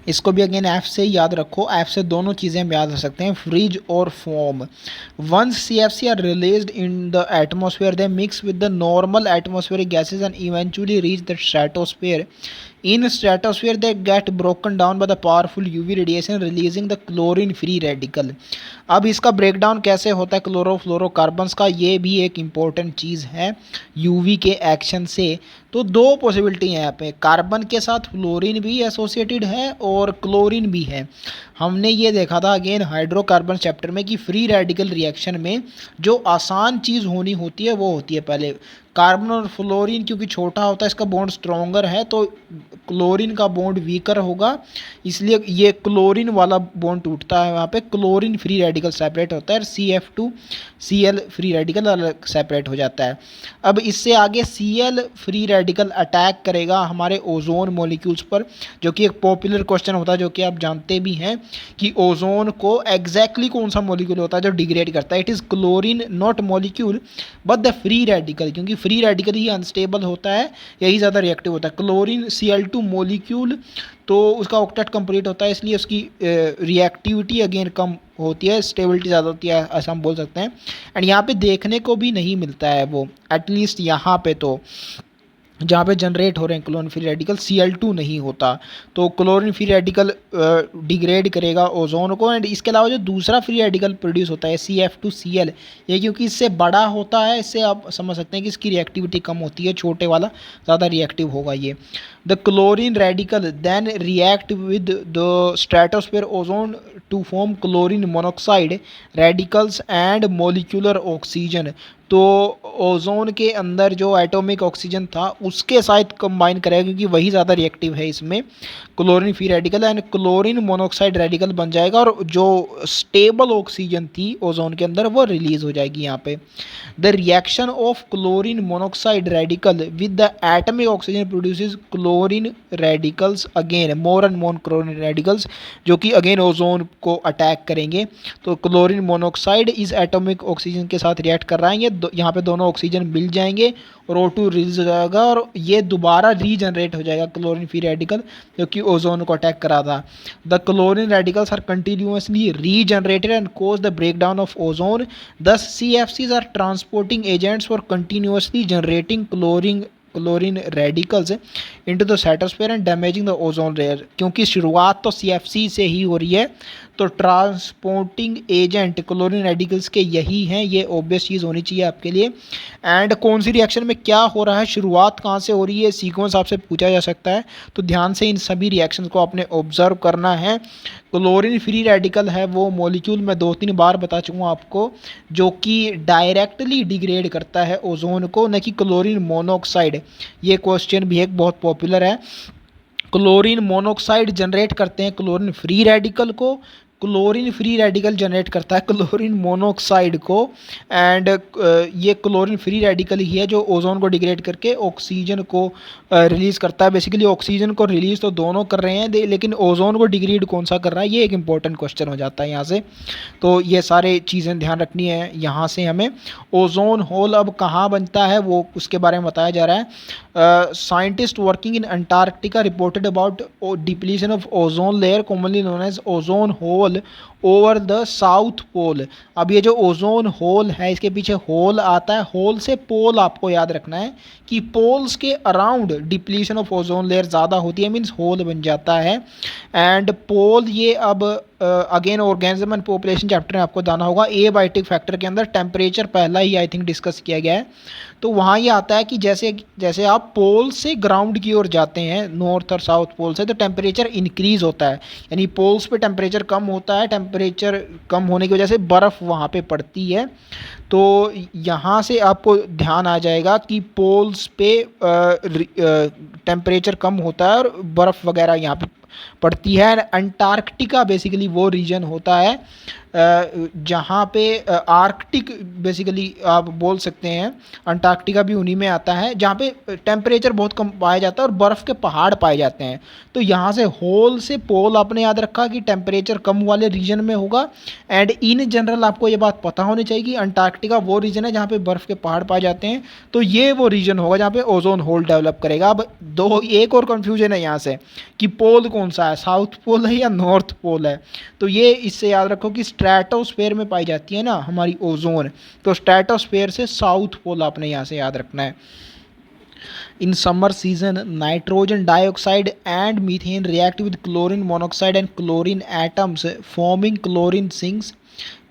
इसको भी अगेन एफ से याद रखो, एफ से दोनों चीज़ें हम याद रख सकते हैं, फ्रिज और foam. Once CFC are released in the atmosphere they mix with the normal atmospheric gases and eventually reach the stratosphere. In stratosphere they get broken down by the powerful UV radiation releasing the chlorine free radical। अब इसका breakdown कैसे होता है chlorofluorocarbons का, ये भी एक important चीज़ है यूवी के एक्शन से। तो दो पॉसिबिलिटी हैं यहाँ पे, कार्बन के साथ फ्लोरीन भी एसोसिएटेड है और क्लोरीन भी है। हमने ये देखा था अगेन हाइड्रोकार्बन चैप्टर में कि फ्री रेडिकल रिएक्शन में जो आसान चीज़ होनी होती है वो होती है पहले कार्बन और फ्लोरीन क्योंकि छोटा होता है इसका बॉन्ड स्ट्रॉन्गर है, तो क्लोरीन का बॉन्ड वीकर होगा, इसलिए ये क्लोरीन वाला बॉन्ड टूटता है, वहाँ पे क्लोरीन फ्री रेडिकल सेपरेट होता है, CF2Cl फ्री रेडिकल अलग सेपरेट हो जाता है। अब इससे आगे Cl फ्री रेडिकल अटैक करेगा हमारे ओजोन मॉलिक्यूल्स पर, जो कि एक पॉपुलर क्वेश्चन होता है, जो कि आप जानते भी हैं कि ओजोन को एग्जैक्टली कौन सा मॉलिक्यूल होता है जो डिग्रेड करता है। It is chlorine not molecule but the free radical, क्योंकि फ्री रेडिकल ही अनस्टेबल होता है, यही ज़्यादा रिएक्टिव होता है। क्लोरीन Cl2 मॉलिक्यूल तो उसका ऑक्टेट कंप्लीट होता है, इसलिए उसकी रिएक्टिविटी अगेन कम होती है, स्टेबिलिटी ज़्यादा होती है, ऐसा हम बोल सकते हैं। एंड यहाँ पे देखने को भी नहीं मिलता है वो, एटलीस्ट यहाँ पे तो जहाँ पे जनरेट हो रहे हैं क्लोरीन फ्री रेडिकल Cl2 नहीं होता, तो क्लोरीन फ्री रेडिकल डिग्रेड करेगा ओजोन को। एंड इसके अलावा जो दूसरा फ्री रेडिकल प्रोड्यूस होता है CF2Cl, ये क्योंकि इससे बड़ा होता है, इससे आप समझ सकते हैं कि इसकी रिएक्टिविटी कम होती है, छोटे वाला ज़्यादा रिएक्टिव होगा ये। The chlorine radical then react with the stratosphere ozone to form chlorine monoxide radicals and molecular oxygen. तो ओजोन के अंदर जो एटॉमिक ऑक्सीजन था उसके साथ कंबाइन करेगा, क्योंकि वही ज़्यादा रिएक्टिव है इसमें, chlorine free radical and chlorine monoxide radical बन जाएगा, और जो स्टेबल ऑक्सीजन थी ओजोन के अंदर वो रिलीज हो जाएगी यहाँ पे। The reaction of chlorine monoxide radical with the atomic oxygen produces chlorine radicals again, more and more chlorine radicals, जो कि अगेन ओजोन को अटैक करेंगे। तो क्लोरीन मोनोक्साइड इस एटॉमिक ऑक्सीजन के साथ रिएक्ट कर रहा है, यहाँ पे दोनों ऑक्सीजन मिल जाएंगे और O2 रिलीज हो जाएगा, और ये दोबारा रीजनरेट हो जाएगा क्लोरीन फ्री रेडिकल, जो कि ओजोन को अटैक करा था। The chlorine radicals are continuously regenerated and cause the breakdown of ozone, thus CFCs are transporting agents for continuously generating chlorine radicals into the stratosphere and damaging the ozone layer. क्योंकि शुरुआत तो CFC से ही हो रही है, तो transporting agent chlorine radicals के यही हैं, ये ऑब्वियस चीज़ होनी चाहिए आपके लिए। एंड कौन सी रिएक्शन में क्या हो रहा है, शुरुआत कहाँ से हो रही है, सीक्वेंस आपसे पूछा जा सकता है, तो ध्यान से इन सभी रिएक्शंस को आपने ऑब्जर्व करना है। क्लोरीन फ्री रेडिकल है वो मॉलिक्यूल, मैं 2-3 बार बता चुका हूँ आपको, जो कि डायरेक्टली डिग्रेड करता है ओजोन को, न कि क्लोरीन मोनोक्साइड। ये क्वेश्चन भी एक बहुत पॉपुलर है। क्लोरीन मोनोक्साइड जनरेट करते हैं क्लोरीन फ्री रेडिकल को, क्लोरीन फ्री रेडिकल जनरेट करता है क्लोरीन मोनोक्साइड को, एंड ये क्लोरीन फ्री रेडिकल ही है जो ओजोन को डिग्रेड करके ऑक्सीजन को रिलीज़ करता है। बेसिकली ऑक्सीजन को रिलीज़ तो दोनों कर रहे हैं, लेकिन ओजोन को डिग्रेड कौन सा कर रहा है, ये एक इंपॉर्टेंट क्वेश्चन हो जाता है यहाँ से। तो ये सारे चीज़ें ध्यान रखनी है यहाँ से हमें। ओजोन होल अब कहाँ बनता है वो उसके बारे में बताया जा रहा है। Scientist working in Antarctica reported about depletion of ozone layer commonly known as ozone hole over the south pole. अब ये जो ओजोन होल है, इसके पीछे होल आता है, होल से पोल आपको याद रखना है कि पोल्स के around depletion of ozone layer ज़्यादा होती है, मीन्स होल बन जाता है। एंड पोल ये अब again organism and population chapter में आपको जाना होगा, एबायोटिक फैक्टर के अंदर टेम्परेचर पहला ही आई थिंक डिस्कस किया गया है। तो वहाँ ये आता है कि जैसे जैसे आप पोल से ग्राउंड की ओर जाते हैं, नॉर्थ और साउथ पोल से, तो टेम्परेचर इंक्रीज होता है, यानी पोल्स पे टेम्परेचर कम होता है, टेम्परेचर कम होने की वजह से बर्फ़ वहाँ पे पड़ती है। तो यहाँ से आपको ध्यान आ जाएगा कि पोल्स पे टेम्परेचर कम होता है और बर्फ़ वगैरह यहाँ पे पड़ती है। अंटार्कटिका बेसिकली वो रीजन होता है जहाँ पे आर्कटिक बेसिकली आप बोल सकते हैं, अंटार्कटिका भी उन्हीं में आता है, जहाँ पे टेम्परेचर बहुत कम पाया जाता है और बर्फ़ के पहाड़ पाए जाते हैं। तो यहाँ से होल से पोल आपने याद रखा कि टेम्परेचर कम वाले रीजन में होगा। एंड इन जनरल आपको ये बात पता होनी चाहिए कि अंटार्कटिका वो रीजन है जहाँ पे बर्फ़ के पहाड़ पाए जाते हैं, तो ये वो रीजन होगा जहाँ पे ओजोन होल डेवलप करेगा। अब एक और कन्फ्यूजन है यहाँ से कि पोल कौन सा है, साउथ पोल है या नॉर्थ पोल है। तो ये इससे याद रखो कि स्ट्रेटोस्फेयर में पाई जाती है ना हमारी ओजोन, तो स्ट्रेटोस्फेयर से साउथ पोल आपने यहाँ से याद रखना है। In summer season nitrogen dioxide and methane react with chlorine monoxide and chlorine atoms forming chlorine sinks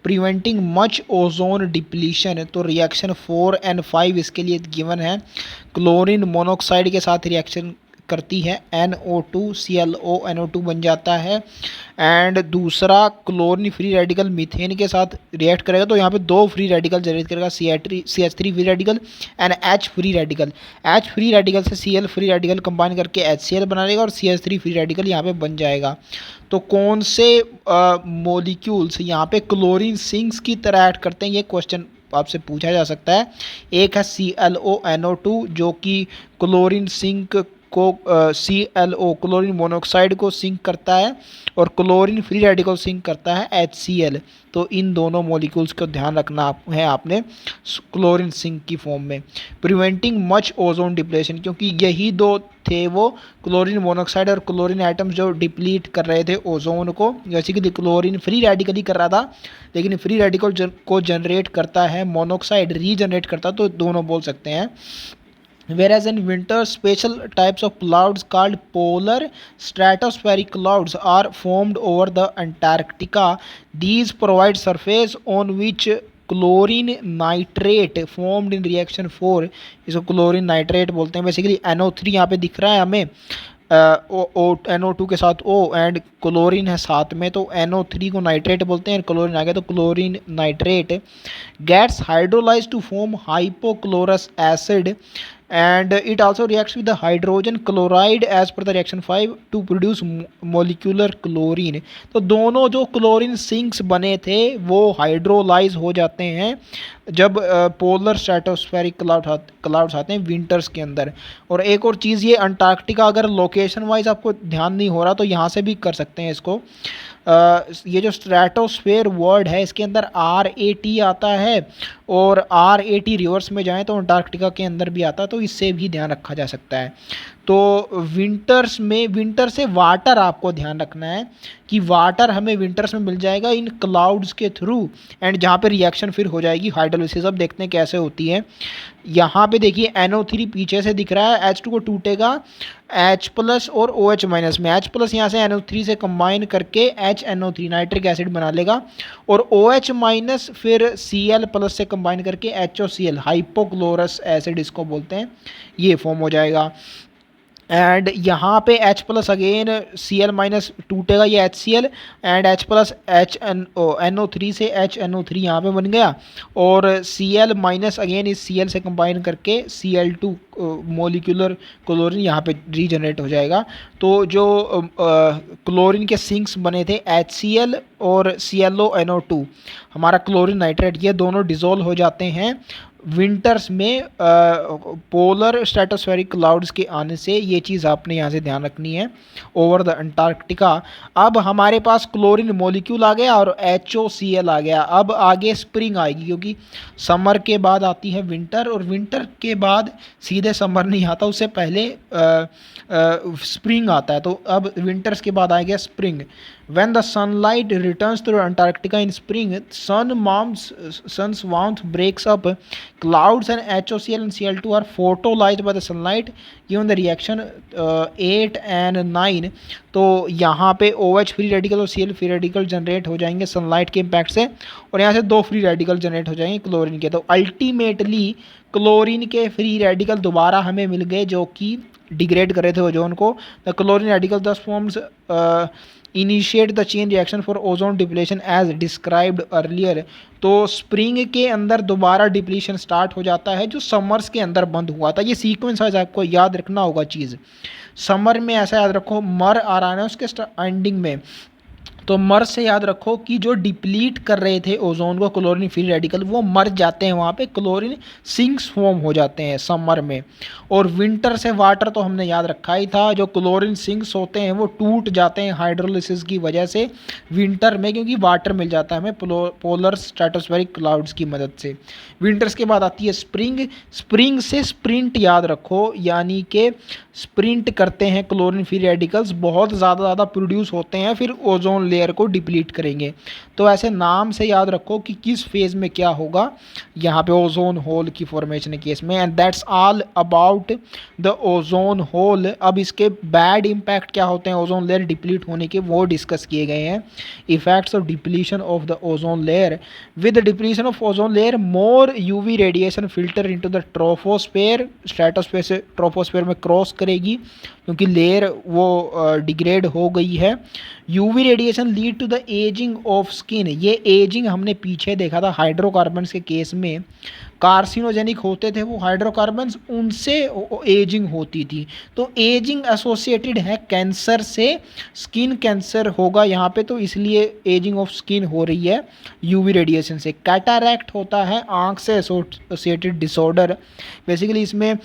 preventing much ozone depletion. तो रिएक्शन 4 और 5 इसके लिए गिवन है। क्लोरीन मोनोक्साइड के साथ रिएक्शन करती है NO2 ClO NO2 बन जाता है। एंड दूसरा क्लोरीन फ्री रेडिकल मीथेन के साथ रिएक्ट करेगा तो यहाँ पे दो फ्री रेडिकल जनरेट करेगा, CH3 free radical and H free radical. H free radical से Cl फ्री रेडिकल कंबाइन करके HCl बना लेगा और CH3 फ्री रेडिकल यहाँ पे बन जाएगा। तो कौन से मॉलिक्यूल्स यहाँ पे क्लोरीन सिंक्स की तरह ऐड करते हैं, ये क्वेश्चन आपसे पूछा जा सकता है। एक है ClO जो कि क्लोरीन सिंक को ClO क्लोरीन मोनोऑक्साइड को सिंक करता है और क्लोरीन फ्री रेडिकल सिंक करता है HCl। तो इन दोनों मॉलिक्यूल्स को ध्यान रखना है आपने क्लोरीन सिंक की फॉर्म में। प्रिवेंटिंग मच ओजोन डिप्लेशन, क्योंकि यही दो थे वो क्लोरीन मोनोऑक्साइड और क्लोरीन एटम्स जो डिप्लीट कर रहे थे ओजोन को। जैसे कि क्लोरीन फ्री रेडिकल ही कर रहा था, लेकिन फ्री रेडिकल को जनरेट करता है मोनोऑक्साइड, रीजनरेट करता, तो दोनों बोल सकते हैं। Whereas in winter, special types of clouds called polar stratospheric clouds are formed over the Antarctica. These provide surface on which chlorine nitrate formed in reaction 4, इसको क्लोरीन नाइट्रेट बोलते हैं। बेसिकली NO3 यहाँ पे दिख रहा है हमें, NO2 के साथ O एंड क्लोरीन है साथ में, तो NO3 को नाइट्रेट बोलते हैं, क्लोरीन आ गया तो chlorine nitrate. Gets hydrolyze to form hypochlorous acid and it also reacts with the hydrogen chloride as per the reaction 5 to produce molecular chlorine। तो दोनों जो क्लोरीन सिंक्स बने थे वो हाइड्रोलाइज हो जाते हैं जब पोलर स्ट्रेटोस्फेरिक क्लाउड्स आते हैं विंटर्स के अंदर। और एक और चीज़, ये अंटार्कटिका अगर लोकेशन वाइज आपको ध्यान नहीं हो रहा तो यहाँ से भी कर सकते हैं इसको। ये जो स्ट्रेटोस्फेयर वर्ड है इसके अंदर RAT आता है और RAT रिवर्स में जाएं तो अंटार्कटिका के अंदर भी आता है, तो इससे भी ध्यान रखा जा सकता है। तो विंटर्स में, विंटर से वाटर आपको ध्यान रखना है कि वाटर हमें विंटर्स में मिल जाएगा इन क्लाउड्स के थ्रू, एंड जहाँ पे रिएक्शन फिर हो जाएगी हाइड्रोलिसिस। अब देखते हैं कैसे होती है। यहाँ पे देखिए NO3 पीछे से दिख रहा है, H2 को टूटेगा H प्लस और OH माइनस में। H प्लस यहाँ से NO3 से कंबाइन करके HNO3 नाइट्रिक एसिड बना लेगा और OH माइनस फिर Cl प्लस से कंबाइन करके HOCl हाइपोक्लोरस एसिड इसको बोलते हैं, ये फॉर्म हो जाएगा। एंड यहाँ पे H plus again Cl minus टूटेगा ये HCl and H plus NO3 से HNO3 यहाँ पे बन गया और Cl माइनस अगेन इस Cl से कंबाइन करके Cl2 मोलिकुलर क्लोरीन यहाँ पे रीजनरेट हो जाएगा। तो जो क्लोरीन के सिंक्स बने थे HCl और ClO हमारा क्लोरीन नाइट्रेट, ये दोनों डिज़ोल्व हो जाते हैं विंटर्स में पोलर स्ट्रेटोस्फेरिक क्लाउड्स के आने से। ये चीज़ आपने यहाँ से ध्यान रखनी है ओवर द अंटार्कटिका। अब हमारे पास क्लोरीन मॉलिक्यूल आ गया और HOCl आ गया। अब आगे स्प्रिंग आएगी, क्योंकि समर के बाद आती है विंटर और विंटर के बाद सीधे समर नहीं आता, उससे पहले स्प्रिंग आता है। तो अब विंटर्स के बाद आएगा spring. When the sunlight returns to Antarctica in spring, sun's warmth breaks up. Clouds and HOCl and Cl2 are photolyzed by the sunlight given the reaction 8 and 9। तो यहाँ पे OH फ्री रेडिकल और Cl free radical generate हो जाएंगे sunlight के impact से और यहाँ से दो फ्री रेडिकल जनरेट हो जाएंगे क्लोरीन के। तो अल्टीमेटली क्लोरीन के फ्री रेडिकल दोबारा हमें मिल गए जो कि डिग्रेड कर रहे थे ओजोन को। The chlorine radical thus forms initiate the chain reaction for ozone depletion as described earlier. तो स्प्रिंग के अंदर दोबारा डिप्लीशन स्टार्ट हो जाता है जो समर्स के अंदर बंद हुआ था। ये सीक्वेंस आज आपको याद रखना होगा चीज़। समर में ऐसा याद रखो, मर आ रहा है उसके एंडिंग में, तो मर से याद रखो कि जो डिप्लीट कर रहे थे ओजोन को क्लोरीन फ्री रेडिकल वो मर जाते हैं, वहाँ पे क्लोरीन सिंक्स फॉर्म हो जाते हैं समर में। और विंटर से वाटर तो हमने याद रखा ही था, जो क्लोरीन सिंक्स होते हैं वो टूट जाते हैं हाइड्रोलिसिस की वजह से विंटर में, क्योंकि वाटर मिल जाता है हमें पोलर स्ट्रेटोस्फेरिक क्लाउड्स की मदद से। विंटर्स के बाद आती है स्प्रिंग। स्प्रिंग से स्प्रिंट याद रखो, यानी कि स्प्रिंट करते हैं क्लोरीन फ्री रेडिकल्स, बहुत ज़्यादा प्रोड्यूस होते हैं, फिर ओजोन लेयर को डिप्लीट करेंगे। तो ऐसे नाम से याद रखो कि किस फेज़ में क्या होगा यहाँ पे ओजोन होल की फॉर्मेशन के केस में। And that's all about the ozone hole. अब इसके बैड इम्पैक्ट क्या होते हैं ओजोन लेयर डिप्लीट होने के, वो डिस्कस किए गए हैं। Effects of depletion of the ozone layer. With depletion of ozone layer more UV radiation filter into the troposphere, stratosphere से ट्रोपोस्फेयर में क्रॉस करेगी क्योंकि लेयर वो डिग्रेड हो गई है। UV radiation lead to the ageing of skin. ये ageing हमने पीछे देखा था हाइड्रोकार्बन्स के केस में, कार्सिनोजेनिक होते थे वो हाइड्रोकार्बन्स, उनसे एजिंग होती थी। तो एजिंग एसोसिएटेड है कैंसर से, स्किन कैंसर होगा यहाँ पे, तो इसलिए एजिंग ऑफ स्किन हो रही है यूवी रेडिएशन से। कैटरैक्ट होता है आँख से एसोसिएटेड डिसऑर्डर। बेसिकली इसमें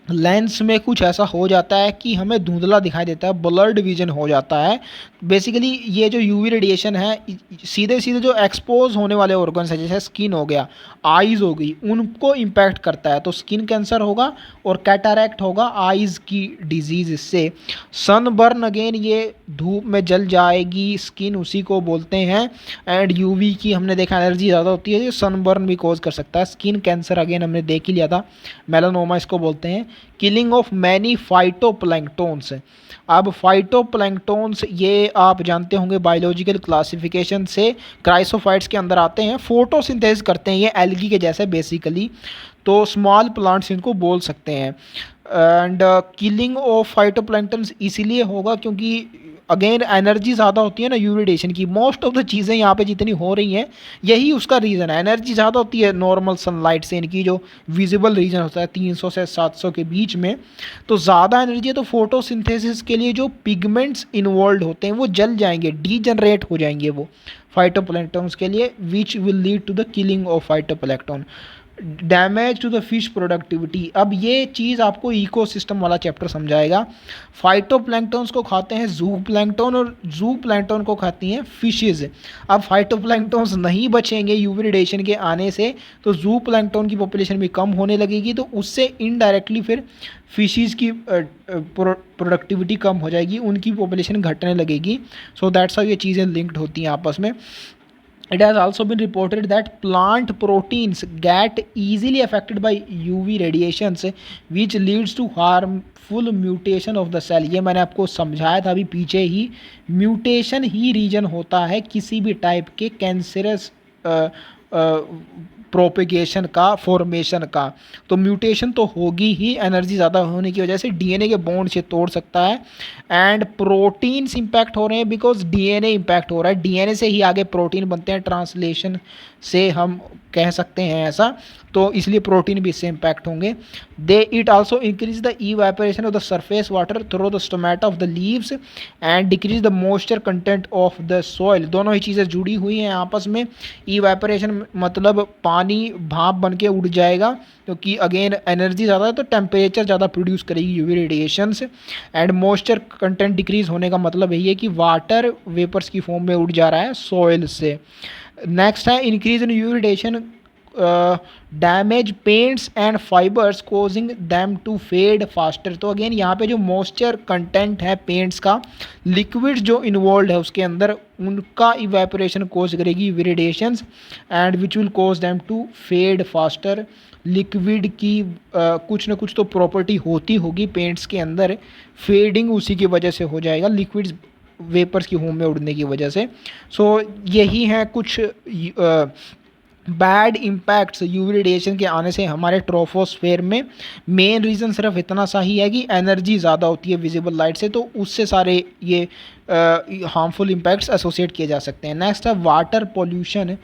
लेंस में कुछ ऐसा हो जाता है कि हमें धुंधला दिखाई देता है, ब्लर्ड विजन हो जाता है। बेसिकली ये जो यूवी रेडिएशन है सीधे सीधे जो एक्सपोज होने वाले ऑर्गन्स है जैसे स्किन हो गया, आइज़ हो गई, उनको इम्पैक्ट करता है। तो स्किन कैंसर होगा और कैटरैक्ट होगा, आइज़ की डिजीज़ इससे। सनबर्न अगेन ये धूप में जल जाएगी स्किन, उसी को बोलते हैं। एंड यूवी की हमने देखा एनर्जी ज़्यादा होती है, ये सनबर्न भी कॉज कर सकता है। स्किन कैंसर अगेन हमने देख ही लिया था, मेलानोमा इसको बोलते हैं। Killing of many phytoplanktons. अब फाइटोप्लैंक्टोन्स ये आप जानते होंगे बायोलॉजिकल क्लासिफिकेशन से क्राइसोफाइट्स के अंदर आते हैं, फोटोसिंथेसिस करते हैं ये एल्गी के जैसे बेसिकली, तो स्मॉल प्लांट्स इनको बोल सकते हैं। एंड किलिंग ऑफ फाइटोप्लैंक्टन्स इसीलिए होगा क्योंकि अगेन एनर्जी ज़्यादा होती है ना यूवी रेडिएशन की। मोस्ट ऑफ द चीज़ें यहाँ पे जितनी हो रही हैं यही उसका रीज़न है, एनर्जी ज़्यादा होती है नॉर्मल सनलाइट से, इनकी जो विजिबल रीजन होता है 300 से 700 के बीच में, तो ज़्यादा एनर्जी है। तो फोटोसिंथेसिस के लिए जो पिगमेंट्स इन्वॉल्व होते हैं वो जल जाएंगे, डीजनरेट हो जाएंगे वो फाइटोप्लैंक्टन्स के लिए, which will lead to the killing of phytoplankton. Damage to the fish productivity. अब ये चीज़ आपको इकोसिस्टम वाला चैप्टर समझाएगा। फाइटोप्लैंक्टन्स को खाते हैं जू प्लैंक्टन और जू प्लैंक्टन को खाती हैं फिशेज। अब फाइटोप्लैंक्टन्स नहीं बचेंगे यूवी रेडिएशन के आने से, तो जू प्लैंक्टन की पॉपुलेशन भी कम होने लगेगी, तो उससे इनडायरेक्टली फिर फिशेज की प्रोडक्टिविटी कम हो जाएगी, उनकी पॉपुलेशन घटने लगेगी। सो दैट्स हाउ ये चीज़ें लिंक्ड होती हैं आपस में। It has also been reported that plant proteins get easily affected by UV radiations, which leads to harmful mutation of the cell। ये मैंने आपको समझाया था अभी पीछे ही, म्यूटेशन ही रीजन होता है किसी भी टाइप के कैंसरस प्रोपेगेशन का, फॉर्मेशन का। तो म्यूटेशन तो होगी ही, एनर्जी ज़्यादा होने की वजह से डीएनए के बॉन्ड से तोड़ सकता है। एंड प्रोटीन्स इम्पैक्ट हो रहे हैं बिकॉज डीएनए इम्पैक्ट हो रहा है, डीएनए से ही आगे प्रोटीन बनते हैं, ट्रांसलेशन से हम कह सकते हैं ऐसा, तो इसलिए प्रोटीन भी इससे इम्पैक्ट होंगे। They it also increase the evaporation of the surface water through the stomata of the leaves and decrease the moisture content of the soil. दोनों ही चीज़ें जुड़ी हुई हैं आपस में। इवेपोरेशन मतलब पानी भाप बन के उड़ जाएगा, क्योंकि अगेन एनर्जी ज़्यादा है तो टेम्परेचर ज़्यादा प्रोड्यूस करेगी यूवी रेडिएशन से। एंड मॉइस्चर कंटेंट डिक्रीज होने का मतलब यही है कि वाटर वेपर्स की फॉर्म में उड़ जा रहा है सॉइल से। नेक्स्ट है increase in UV radiation damage paints and fibres causing them to fade faster. तो अगेन यहाँ पे जो मॉइस्चर कंटेंट है पेंट्स का, लिक्विड जो इन्वॉल्व है उसके अंदर, उनका इवेपोरेशन कोज करेगी UV radiations and which will cause them to fade faster. Liquid की कुछ ना कुछ तो प्रॉपर्टी होती होगी पेंट्स के अंदर, फेडिंग उसी की वजह से हो जाएगा, लिक्विड्स वेपर्स की फॉर्म में उड़ने की वजह से। सो यही हैं कुछ बैड इम्पैक्ट्स यूवी रेडिएशन के आने से हमारे ट्रोपोस्फेयर में। मेन रीज़न सिर्फ इतना सा ही है कि एनर्जी ज़्यादा होती है विजिबल लाइट से, तो उससे सारे ये हार्मफुल इम्पैक्ट्स एसोसिएट किए जा सकते हैं। नेक्स्ट है वाटर पोल्यूशन।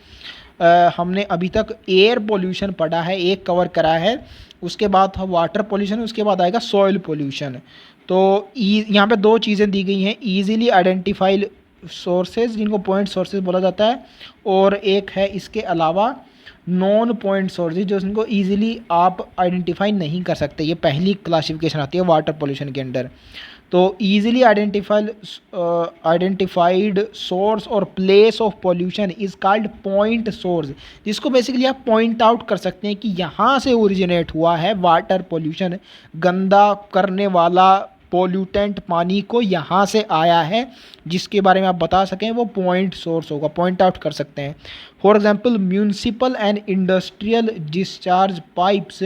हमने अभी तक एयर पोल्यूशन पढ़ा है, एक कवर करा है, उसके बाद था वाटर पोल्यूशन, उसके बाद आएगा सॉइल पोल्यूशन। तो यहाँ पे दो चीज़ें दी गई हैं, ईजीली आइडेंटिफाइड सोर्सेज जिनको पॉइंट सोर्सेज बोला जाता है, और एक है इसके अलावा नॉन पॉइंट सोर्सेज जो जिनको ईजिली आप आइडेंटिफाई नहीं कर सकते। ये पहली क्लासिफिकेशन आती है वाटर पोल्यूशन के अंडर। तो ईजिली आइडेंटिफाइड सोर्स और place of pollution is called point source, जिसको बेसिकली आप पॉइंट आउट कर सकते हैं कि यहाँ से ओरिजिनेट हुआ है वाटर पोल्यूशन, गंदा करने वाला पोल्यूटेंट पानी को यहाँ से आया है, जिसके बारे में आप बता सकें, वो पॉइंट सोर्स होगा, पॉइंट आउट कर सकते हैं। For example municipal and industrial discharge pipes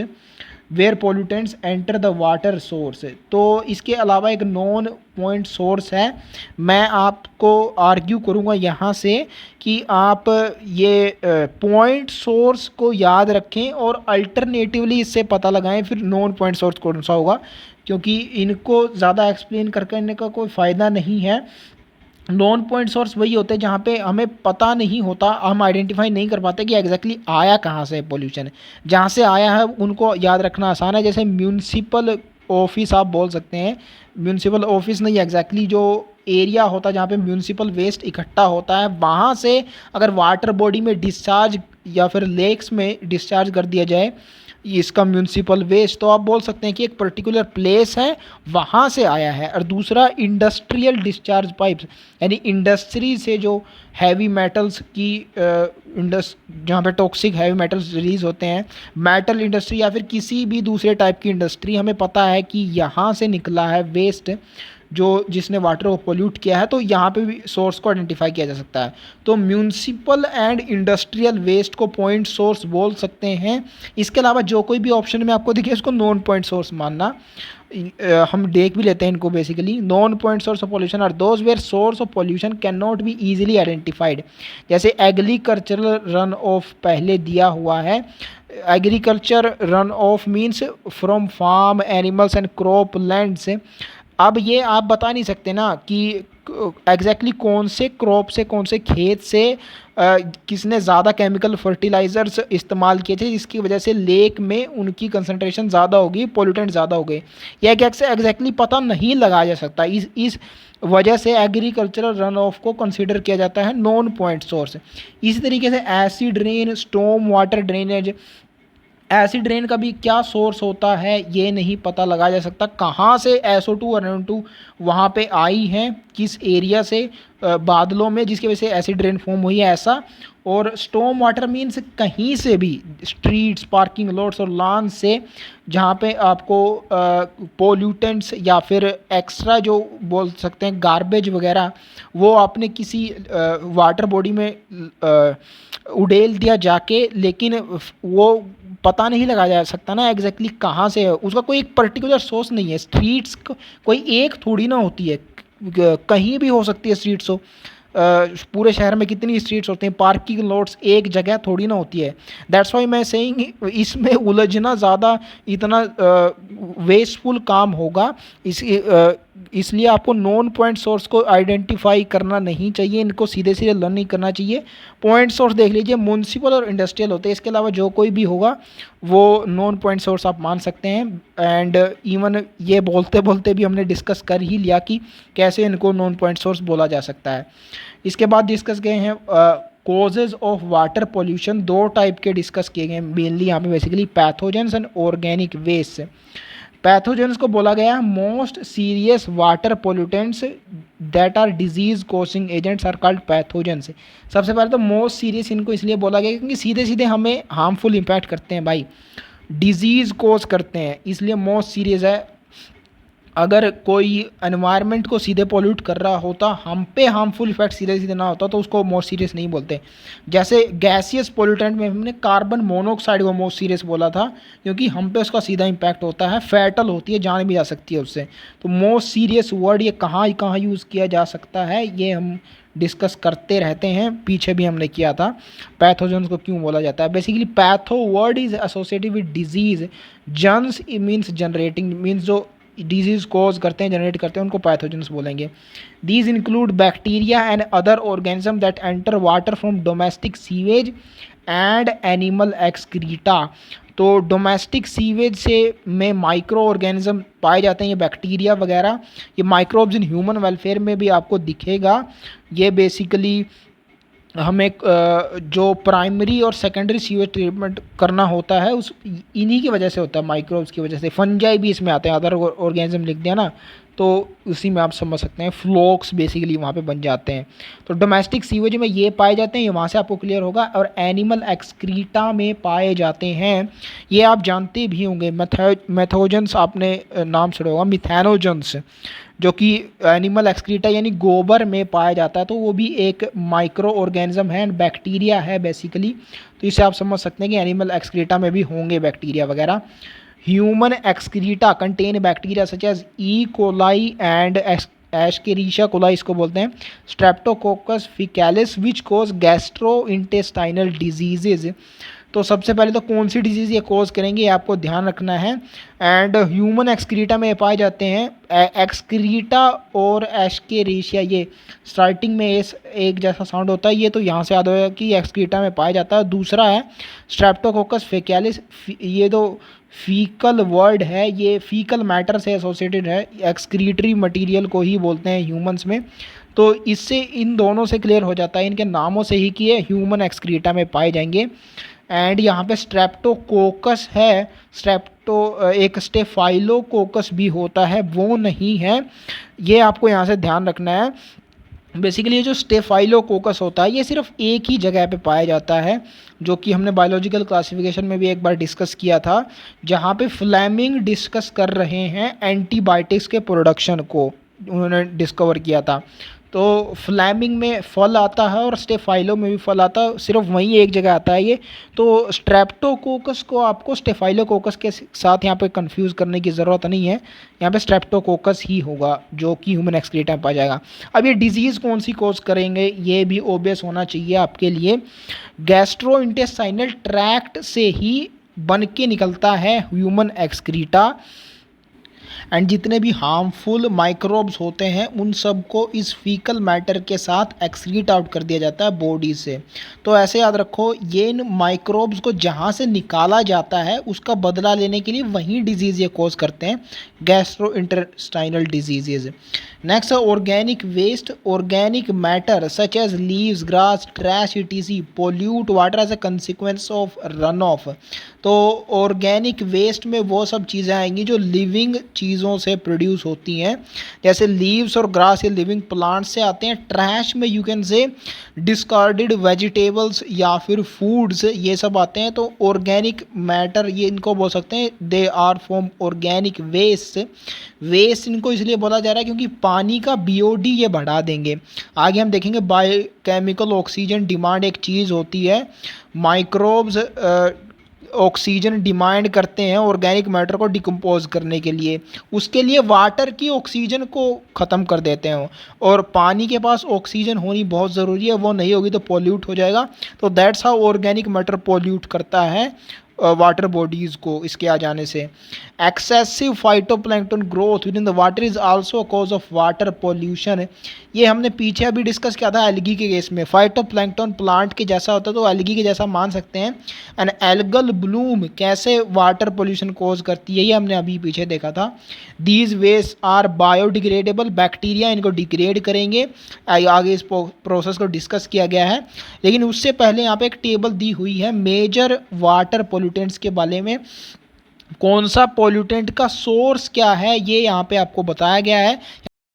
where pollutants enter the water source. तो इसके अलावा एक नॉन पॉइंट सोर्स है। मैं आपको आर्ग्यू करूँगा यहाँ से कि आप ये पॉइंट सोर्स को याद रखें और अल्टरनेटिवली इससे पता लगाएं फिर नॉन पॉइंट सोर्स कौन सा होगा, क्योंकि इनको ज़्यादा एक्सप्लेन करके इनका का कोई फ़ायदा नहीं है। नॉन पॉइंट सोर्स वही होते हैं जहाँ पे हमें पता नहीं होता, हम आइडेंटिफाई नहीं कर पाते कि एग्जैक्टली आया कहाँ से पोल्यूशन। जहाँ से आया है उनको याद रखना आसान है, जैसे म्यूनसिपल ऑफिस आप बोल सकते हैं। म्यूनसिपल ऑफिस नहीं, एग्जैक्टली जो एरिया होता है जहाँ पे म्यूनसिपल वेस्ट इकट्ठा होता है, वहाँ से अगर वाटर बॉडी में डिस्चार्ज या फिर लेक्स में डिस्चार्ज कर दिया जाए इसका म्यूनसिपल वेस्ट, तो आप बोल सकते हैं कि एक पर्टिकुलर प्लेस है वहाँ से आया है। और दूसरा इंडस्ट्रियल डिस्चार्ज पाइप्स, यानी इंडस्ट्री से जो हैवी मेटल्स की जहाँ पे टॉक्सिक हैवी मेटल्स रिलीज होते हैं, मेटल इंडस्ट्री या फिर किसी भी दूसरे टाइप की इंडस्ट्री, हमें पता है कि यहाँ से निकला है वेस्ट जो जिसने वाटर को पोल्यूट किया है, तो यहाँ पे भी सोर्स को आइडेंटिफाई किया जा सकता है। तो म्यूनसिपल एंड इंडस्ट्रियल वेस्ट को पॉइंट सोर्स बोल सकते हैं। इसके अलावा जो कोई भी ऑप्शन में आपको दिखे उसको नॉन पॉइंट सोर्स मानना। हम देख भी लेते हैं इनको। Basically non point source of pollution are those where source of pollution can not be easily identified. जैसे एग्रीकल्चरल रन ऑफ पहले दिया हुआ है। Agriculture run off means from farm animals and crop land से। अब ये आप बता नहीं सकते ना कि एग्जैक्टली कौन से क्रॉप से, कौन से खेत से किसने ज़्यादा केमिकल फर्टिलाइजर्स इस्तेमाल किए थे जिसकी वजह से लेक में उनकी कंसंट्रेशन ज़्यादा होगी, पोल्यूटेंट ज़्यादा हो गए। यह कैसे एग्जैक्टली पता नहीं लगाया जा सकता। इस वजह से एग्रीकल्चरल रन ऑफ को कंसीडर किया जाता है नॉन पॉइंट सोर्स। इसी तरीके से acid rain, storm water drainage, acid rain का भी क्या सोर्स होता है ये नहीं पता लगाया जा सकता। कहाँ से SO2 और NO2 वहाँ पे आई हैं, किस एरिया से, बादलों में, जिसकी वजह से एसिड रेन फॉर्म हुई है ऐसा। और स्टॉर्म वाटर मीन्स कहीं से भी, स्ट्रीट्स, पार्किंग लॉट्स और लॉन से, जहाँ पे आपको पोल्यूटेंट्स या फिर एक्स्ट्रा जो बोल सकते हैं गार्बेज वगैरह, वो आपने किसी वाटर बॉडी में उड़ेल दिया जाके, लेकिन वो पता नहीं लगाया जा सकता ना एग्जैक्टली कहाँ से है, उसका कोई एक पर्टिकुलर सोर्स नहीं है। स्ट्रीट्स कोई एक थोड़ी ना होती है, कहीं भी हो सकती है स्ट्रीट्स हो। पूरे शहर में कितनी स्ट्रीट्स होते हैं, पार्किंग लॉट्स एक जगह थोड़ी ना होती है। दैट्स वाई मैं सेइंग इसमें उलझना ज़्यादा इतना वेस्टफुल काम होगा। इसलिए आपको नॉन पॉइंट सोर्स को आइडेंटिफाई करना नहीं चाहिए, इनको सीधे सीधे लर्न नहीं करना चाहिए। पॉइंट सोर्स देख लीजिए, म्यूनसिपल और इंडस्ट्रियल होते हैं, इसके अलावा जो कोई भी होगा वो नॉन पॉइंट सोर्स आप मान सकते हैं। एंड इवन ये बोलते बोलते भी हमने डिस्कस कर ही लिया कि कैसे इनको नॉन पॉइंट सोर्स बोला जा सकता है। इसके बाद डिस्कस गए हैं कॉजेज ऑफ वाटर पोल्यूशन। दो टाइप के डिस्कस किए गए मेनली यहाँ पे, basically pathogens and organic waste. Pathogens को बोला गया है most serious water pollutants that are disease causing agents are called pathogens. सबसे पहले तो मोस्ट सीरियस इनको इसलिए बोला गया क्योंकि सीधे सीधे हमें हार्मफुल इम्पैक्ट करते हैं भाई, डिजीज़ कॉज करते हैं, इसलिए मोस्ट सीरियस है। अगर कोई एनवायरनमेंट को सीधे पोल्यूट कर रहा होता, हम पे हार्मफुल इफेक्ट सीधे सीधे ना होता, तो उसको मोस्ट सीरियस नहीं बोलते। जैसे गैसियस पोल्यूटेंट में हमने कार्बन मोनोऑक्साइड को मोस्ट सीरियस बोला था क्योंकि हम पे उसका सीधा इम्पैक्ट होता है, फैटल होती है, जान भी जा सकती है उससे। तो मोस्ट सीरियस वर्ड ये कहाँ यूज़ किया जा सकता है ये हम डिस्कस करते रहते हैं, पीछे भी हमने किया था पैथोजेंस को क्यों बोला जाता है। Basically patho word is associated with disease, gens means generating, means जो डिजीज कॉज करते हैं, जनरेट करते हैं, उनको पैथोजेंस बोलेंगे। These include bacteria and other organism that enter water from domestic sewage and animal excreta. तो डोमेस्टिक सीवेज से में माइक्रो ऑर्गेनिज्म पाए जाते हैं, ये बैक्टीरिया वगैरह, ये माइक्रोब्स इन ह्यूमन वेलफेयर में भी आपको दिखेगा। ये बेसिकली हमें जो प्राइमरी और सेकेंडरी सीवेज ट्रीटमेंट करना होता है उस इन्हीं की वजह से होता है, माइक्रोब्स की वजह से। फंजाई भी इसमें आते हैं, अदर ऑर्गेनिज्म लिख दिया ना, तो उसी में आप समझ सकते हैं फ्लोक्स बेसिकली वहाँ पे बन जाते हैं। तो डोमेस्टिक सीवेज में ये पाए जाते हैं, ये वहाँ से आपको क्लियर होगा। और एनिमल एक्सक्रीटा में पाए जाते हैं, ये आप जानते भी होंगे। मैथोजेंस आपने नाम सुना होगा, मिथेनोजेंस, जो कि एनिमल एक्सक्रीटा यानी गोबर में पाया जाता है। तो वो भी एक माइक्रो ऑर्गेनिज्म है एंड बैक्टीरिया है बेसिकली। तो इसे आप समझ सकते हैं कि एनिमल एक्सक्रीटा में भी होंगे बैक्टीरिया वगैरह। Human excreta contain bacteria such as E coli and Escherichia coli इसको बोलते हैं, Streptococcus faecalis which cause gastrointestinal diseases. तो सबसे पहले तो कौन सी डिजीज़ ये कोज करेंगे, ये आपको ध्यान रखना है। एंड ह्यूमन एक्सक्रीटा में ये पाए जाते हैं। एक्सक्रीटा और एस्केरिशिया, ये स्टार्टिंग में एक जैसा साउंड होता है, ये तो यहाँ से याद होगा कि एक्सक्रीटा में पाया जाता है। दूसरा है स्ट्रेप्टोकोकस फेकैलिस, ये तो फीकल वर्ड है, ये फीकल मैटर से एसोसिएटेड है, एक्सक्रीटरी मटेरियल को ही बोलते हैं ह्यूमंस में। तो इससे इन दोनों से क्लियर हो जाता है, इनके नामों से ही कि ये ह्यूमन एक्सक्रीटा में पाए जाएंगे। एंड यहाँ पे स्ट्रेप्टोकोकस है, एक स्टेफाइलोकोकस भी होता है, वो नहीं है, ये आपको यहाँ से ध्यान रखना है। बेसिकली ये जो स्टेफाइलोकोकस होता है ये सिर्फ एक ही जगह पे पाया जाता है, जो कि हमने बायोलॉजिकल क्लासिफिकेशन में भी एक बार डिस्कस किया था, जहाँ पे फ्लेमिंग डिस्कस कर रहे हैं एंटीबायोटिक्स के प्रोडक्शन को, उन्होंने डिस्कवर किया था। तो फ्लेमिंग में फल आता है और स्टेफाइलो में भी फल आता है, सिर्फ वहीं एक जगह आता है ये। तो स्ट्रेप्टोकोकस को आपको स्टेफाइलोकोकस के साथ यहाँ पे कंफ्यूज करने की ज़रूरत नहीं है, यहाँ पे स्ट्रेप्टोकोकस ही होगा जो कि ह्यूमन एक्सक्रीटा में पाया जाएगा। अब ये डिजीज़ कौन सी कोज करेंगे ये भी ओबियस होना चाहिए आपके लिए। गैस्ट्रोइंटेस्टाइनल ट्रैक्ट से ही बन के निकलता है ह्यूमन एक्सक्रीटा। एंड जितने भी हार्मफुल माइक्रोब्स होते हैं उन सब को इस फीकल मैटर के साथ एक्सक्रीट आउट कर दिया जाता है बॉडी से। तो ऐसे याद रखो, ये इन माइक्रोब्स को जहाँ से निकाला जाता है उसका बदला लेने के लिए वही डिजीज़ ये कोज करते हैं, गैस्ट्रोइंटेस्टाइनल डिजीजेज। नेक्स्ट है organic waste. Organic matter such as leaves, grass, trash etc pollute water as a consequence of run off. तो ऑर्गेनिक वेस्ट में वो सब चीज़ें आएंगी जो लिविंग चीज़ों से प्रोड्यूस होती हैं, जैसे लीव्स और ग्रास ये लिविंग प्लांट से आते हैं। ट्रैश में you can say discarded vegetables या फिर फूड्स, ये सब आते हैं। तो ऑर्गेनिक मैटर ये इनको बोल सकते हैं, they are from organic waste. Waste इनको इसलिए बोला जा रहा है क्योंकि पानी का बीओडी ये बढ़ा देंगे। आगे हम देखेंगे बायोकेमिकल ऑक्सीजन डिमांड एक चीज़ होती है, माइक्रोब्स ऑक्सीजन डिमांड करते हैं ऑर्गेनिक मैटर को डिकम्पोज करने के लिए, उसके लिए वाटर की ऑक्सीजन को ख़त्म कर देते हैं। और पानी के पास ऑक्सीजन होनी बहुत ज़रूरी है, वो नहीं होगी तो पोल्यूट हो जाएगा। तो that's how organic matter pollute करता है वाटर बॉडीज़ को इसके आ जाने से। Excessive phytoplankton growth with in the water is also cause of water pollution. ये हमने पीछे अभी डिस्कस किया था एल्गी के केस में, फाइटोप्लैंक्टन प्लांट के जैसा होता है तो एल्गी के जैसा मान सकते हैं। एंड एल्गल ब्लूम कैसे वाटर पोल्यूशन कॉज करती है ये हमने अभी पीछे देखा था। These waste are biodegradable, bacteria इनको डिग्रेड करेंगे, आगे इस प्रोसेस को डिस्कस किया गया है। लेकिन उससे पहले यहाँ पे एक टेबल दी हुई है मेजर वाटर पोल्यूटेंट्स के बारे में, कौन सा पोल्यूटेंट का सोर्स क्या है ये यहाँ पे आपको बताया गया है